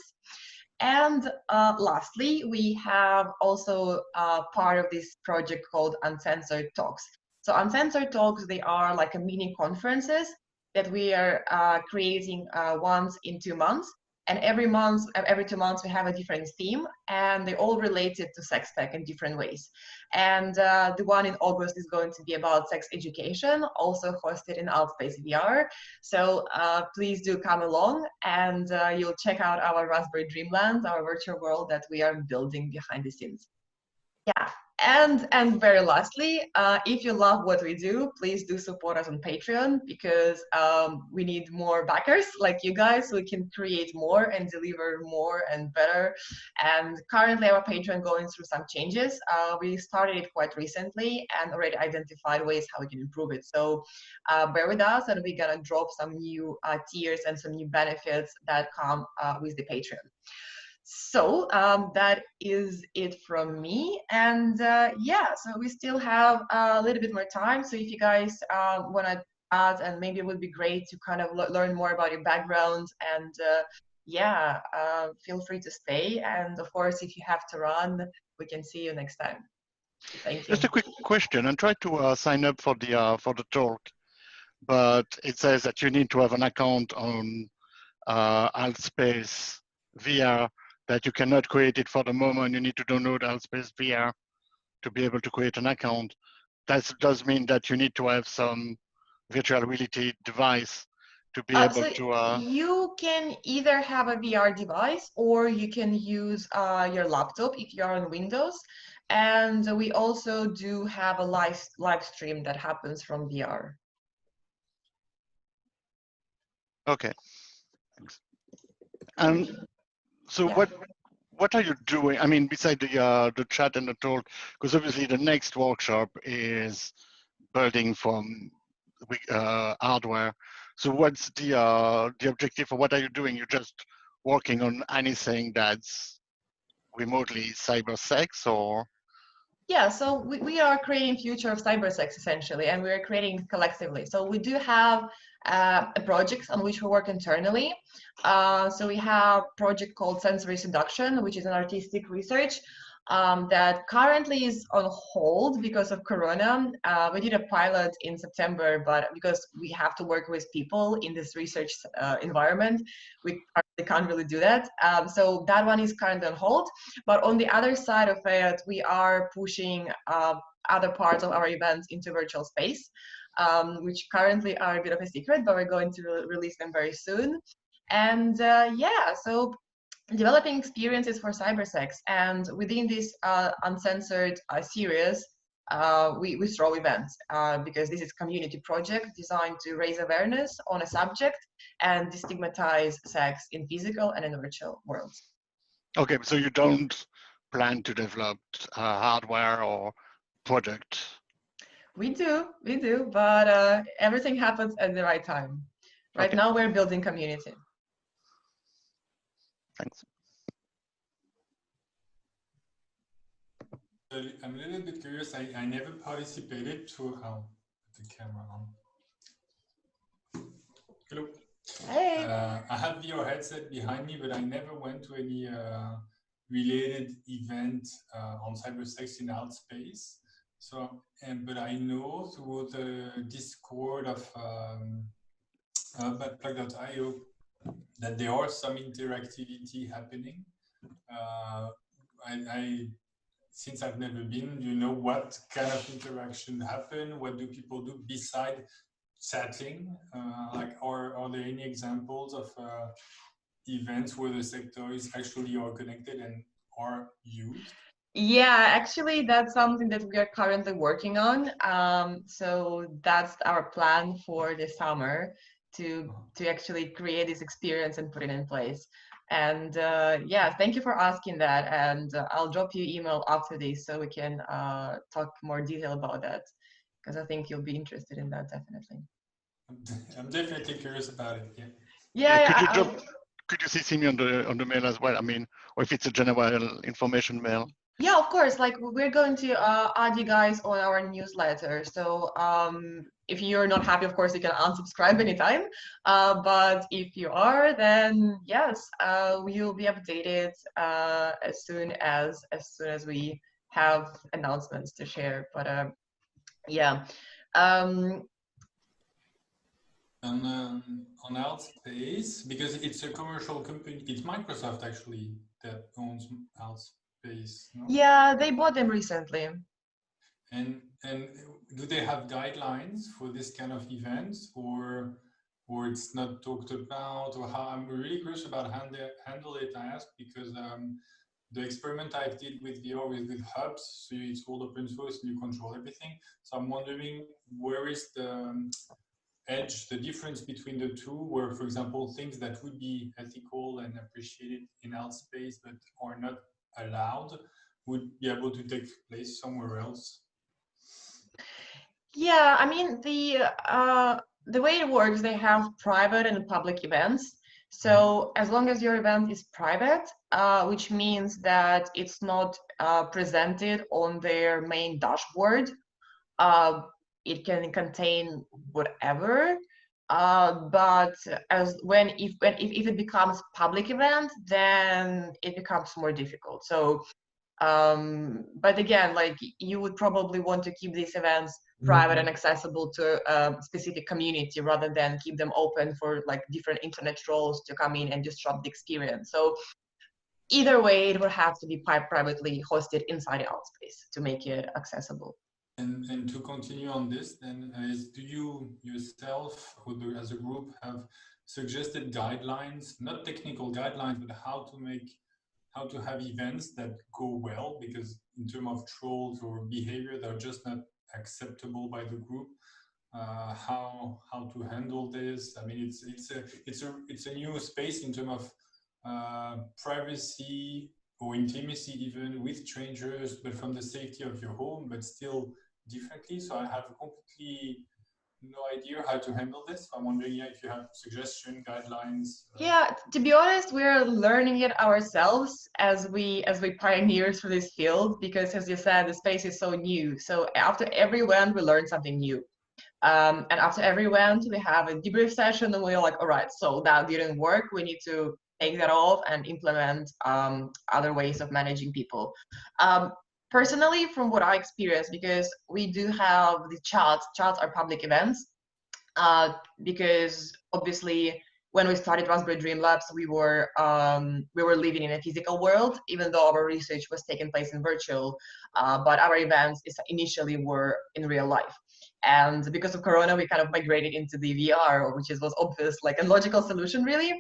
And lastly, we have also part of this project called Uncensored Talks. So Uncensored Talks, they are like a mini conferences that we are creating once in 2 months. And every 2 months, we have a different theme, and they're all related to sex tech in different ways. And the one in August is going to be about sex education, also hosted in Altspace VR. So please do come along, and you'll check out our Raspberry Dreamland, our virtual world that we are building behind the scenes. Yeah, and very lastly, if you love what we do, please do support us on Patreon, because we need more backers like you guys so we can create more and deliver more and better. And currently our Patreon going through some changes. We started it quite recently and already identified ways how we can improve it. So bear with us, and we're gonna drop some new tiers and some new benefits that come with the Patreon. So that is it from me. And yeah, so we still have a little bit more time. So if you guys want to add, and maybe it would be great to kind of learn more about your background, and yeah, feel free to stay. And of course, if you have to run, we can see you next time. Thank you.
Just a quick question. I tried to sign up for the talk, but it says that you need to have an account on Altspace VR, that you cannot create it for the moment. You need to download Altspace VR to be able to create an account. That does mean that you need to have some virtual reality device to be able to...
You can either have a VR device, or you can use your laptop if you're on Windows. And we also do have a live stream that happens from VR.
Okay, thanks. And so
Yeah.
what are you doing? I mean, beside the chat and the talk, because obviously the next workshop is building from hardware. So what's the objective, or what are you doing? You're just working on anything that's remotely cyber sex, or?
Yeah, so we are creating future of cybersex essentially, and we are creating collectively. So we do have a project on which we work internally. So we have a project called Sensory Seduction, which is an artistic research that currently is on hold because of Corona. We did a pilot in September, but because we have to work with people in this research environment, we can't really do that. So that one is currently on hold. But on the other side of it, we are pushing other parts of our events into virtual space, which currently are a bit of a secret, but we're going to release them very soon. And yeah, so developing experiences for cybersex, and within this uncensored series, we throw events because this is community project designed to raise awareness on a subject and destigmatize sex in physical and in virtual worlds.
Okay, so you don't plan to develop hardware or project?
We do, but everything happens at the right time. Right
Okay.
now, we're building community.
Thanks.
I'm a little bit curious. I never participated to the camera on. Hello.
Hey.
I have VR headset behind me, but I never went to any related event on cybersex in Altspace. So, but I know through the Discord of Plug.io that there are some interactivity happening. Since I've never been, do you know what kind of interaction happen? What do people do beside chatting? Are there any examples of events where the sectors actually are connected and are used?
Yeah, actually, that's something that we are currently working on. So that's our plan for the summer to actually create this experience and put it in place. And yeah, thank you for asking that. And I'll drop you email after this so we can talk more detail about that, because I think you'll be interested in that definitely.
I'm definitely curious about it. Yeah.
Yeah.
Could you CC me on the mail as well? I mean, or if it's a general information mail.
Yeah, of course. Like we're going to add you guys on our newsletter. So if you're not happy, of course, you can unsubscribe anytime. But if you are, then yes, we'll be updated as soon as we have announcements to share. But yeah.
On Altspace, because it's a commercial company, it's Microsoft actually that owns Altspace. No?
Yeah, they bought them recently.
And do they have guidelines for this kind of events, or it's not talked about, or how? I'm really curious about how they handle it. I ask because the experiment I did with VR is with hubs, so it's all open source and you control everything. So I'm wondering where is the edge, the difference between the two, where, for example, things that would be ethical and appreciated in Altspace but are not allowed would be able to take place somewhere else.
Yeah, I mean the way it works, they have private and public events. So as long as your event is private, which means that it's not presented on their main dashboard, it can contain whatever. But if it becomes public event, then it becomes more difficult. So but again, like you would probably want to keep these events private and accessible to a specific community rather than keep them open for like different internet trolls to come in and disrupt the experience. So either way, it will have to be privately hosted inside Altspace to make it accessible.
And to continue on this, then, do you yourself or as a group have suggested guidelines, not technical guidelines, but how to have events that go well? Because in terms of trolls or behavior, they're just not acceptable by the group. How to handle this? I mean, it's a new space in terms of privacy or intimacy, even with strangers, but from the safety of your home, but still differently. So I have completely no idea how to handle this. I'm wondering if you have suggestion, guidelines.
Yeah, to be honest, we're learning it ourselves as we pioneers for this field, because as you said, the space is so new. So after every event, we learn something new. And after every event, we have a debrief session, and we're like, all right, so that didn't work. We need to take that off and implement other ways of managing people. Personally, from what I experienced, because we do have the chats are public events, because obviously when we started Raspberry Dream Labs, we were living in a physical world, even though our research was taking place in virtual, but our events initially were in real life. And because of Corona, we kind of migrated into the VR, which was obvious, like a logical solution, really.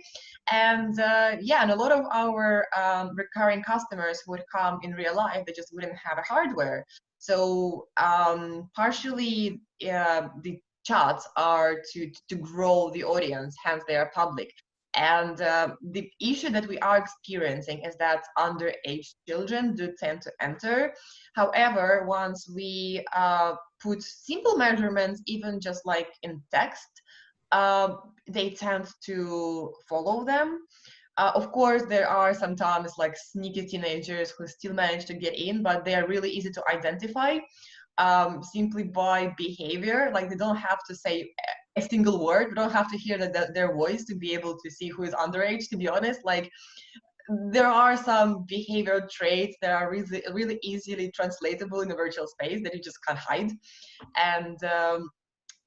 And yeah, and a lot of our recurring customers would come in real life, they just wouldn't have a hardware. So partially, the chats are to grow the audience, hence they are public. And the issue that we are experiencing is that underage children do tend to enter. However, once we put simple measurements, even just like in text, they tend to follow them. Of course, there are sometimes like sneaky teenagers who still manage to get in, but they are really easy to identify simply by behavior. Like they don't have to say a single word. We don't have to hear their voice to be able to see who is underage, to be honest. Like there are some behavioral traits that are really, really easily translatable in a virtual space that you just can't hide. And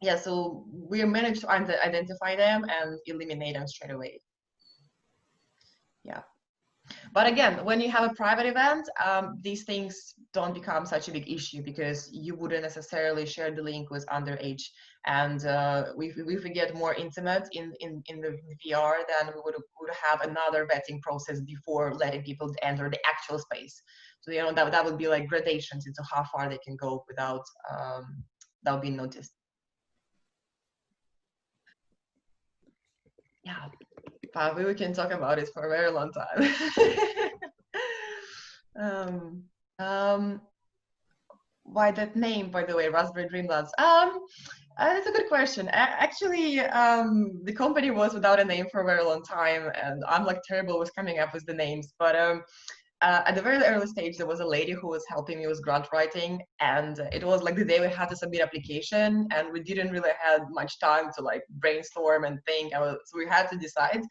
yeah, so we managed to identify them and eliminate them straight away. Yeah. But again, when you have a private event, these things don't become such a big issue, because you wouldn't necessarily share the link with underage. And if we get more intimate in the VR, then we would have another vetting process before letting people enter the actual space. So you know that would be like gradations into how far they can go without being noticed. Yeah. We can talk about it for a very long time. Why that name, by the way, Raspberry Dream Labs? That's a good question. Actually, the company was without a name for a very long time, and I'm like terrible with coming up with the names. But at the very early stage, there was a lady who was helping me with grant writing, and it was like the day we had to submit application, and we didn't really have much time to like brainstorm and think. So we had to decide,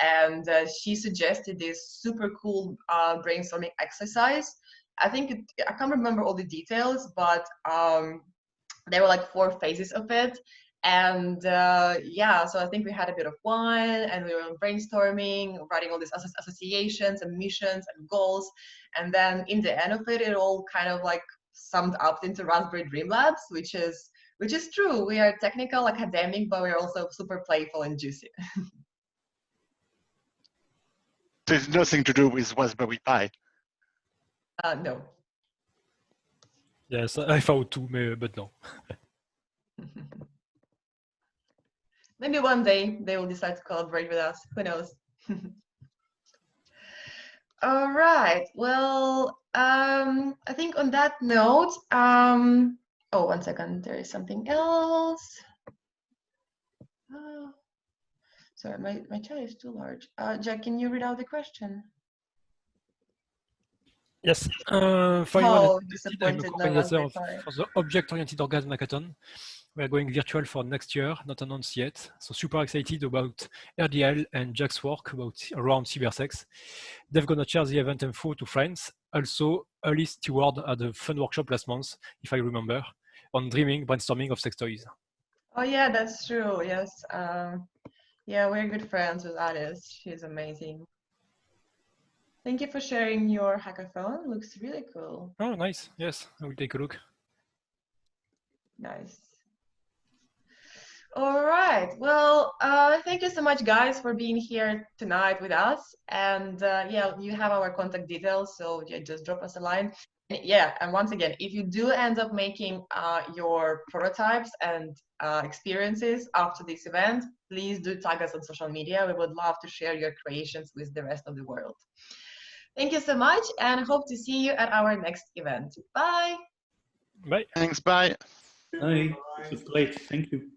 and she suggested this super cool brainstorming exercise. I can't remember all the details, but there were like 4 phases of it. And yeah, so I think we had a bit of wine, and we were brainstorming, writing all these associations and missions and goals. And then in the end of it, it all kind of like summed up into Raspberry Dream Labs, which is true. We are technical, academic, but we're also super playful and juicy.
So it's nothing to do with Raspberry Pi.
No.
Yes, I thought too, but no.
Maybe one day they will decide to collaborate with us. Who knows? All right. Well, I think on that note, oh, 1 second. There is something else. Oh, sorry, my chat is too large. Jack, can you read out the question?
Yes.
Oh, disappointed.
I'm a co-organizer for the Object-Oriented Orgasm Hackathon. We are going virtual for next year, not announced yet. So super excited about RDL and Jack's work around cybersex. They're gonna share the event info to friends. Also, Alice Stewart had a fun workshop last month, if I remember, on dreaming, brainstorming of sex toys.
Oh yeah, that's true. Yes. Yeah, we're good friends with Alice. She's amazing. Thank you for sharing your hackathon. Looks really cool.
Oh, nice. Yes, I will take a look.
Nice. All right. Well, thank you so much, guys, for being here tonight with us. And yeah, you have our contact details, so yeah, just drop us a line. And yeah, and once again, if you do end up making your prototypes and experiences after this event, please do tag us on social media. We would love to share your creations with the rest of the world. Thank you so much, and hope to see you at our next event. Bye.
Bye.
Thanks, bye.
Bye. It was great. Thank you.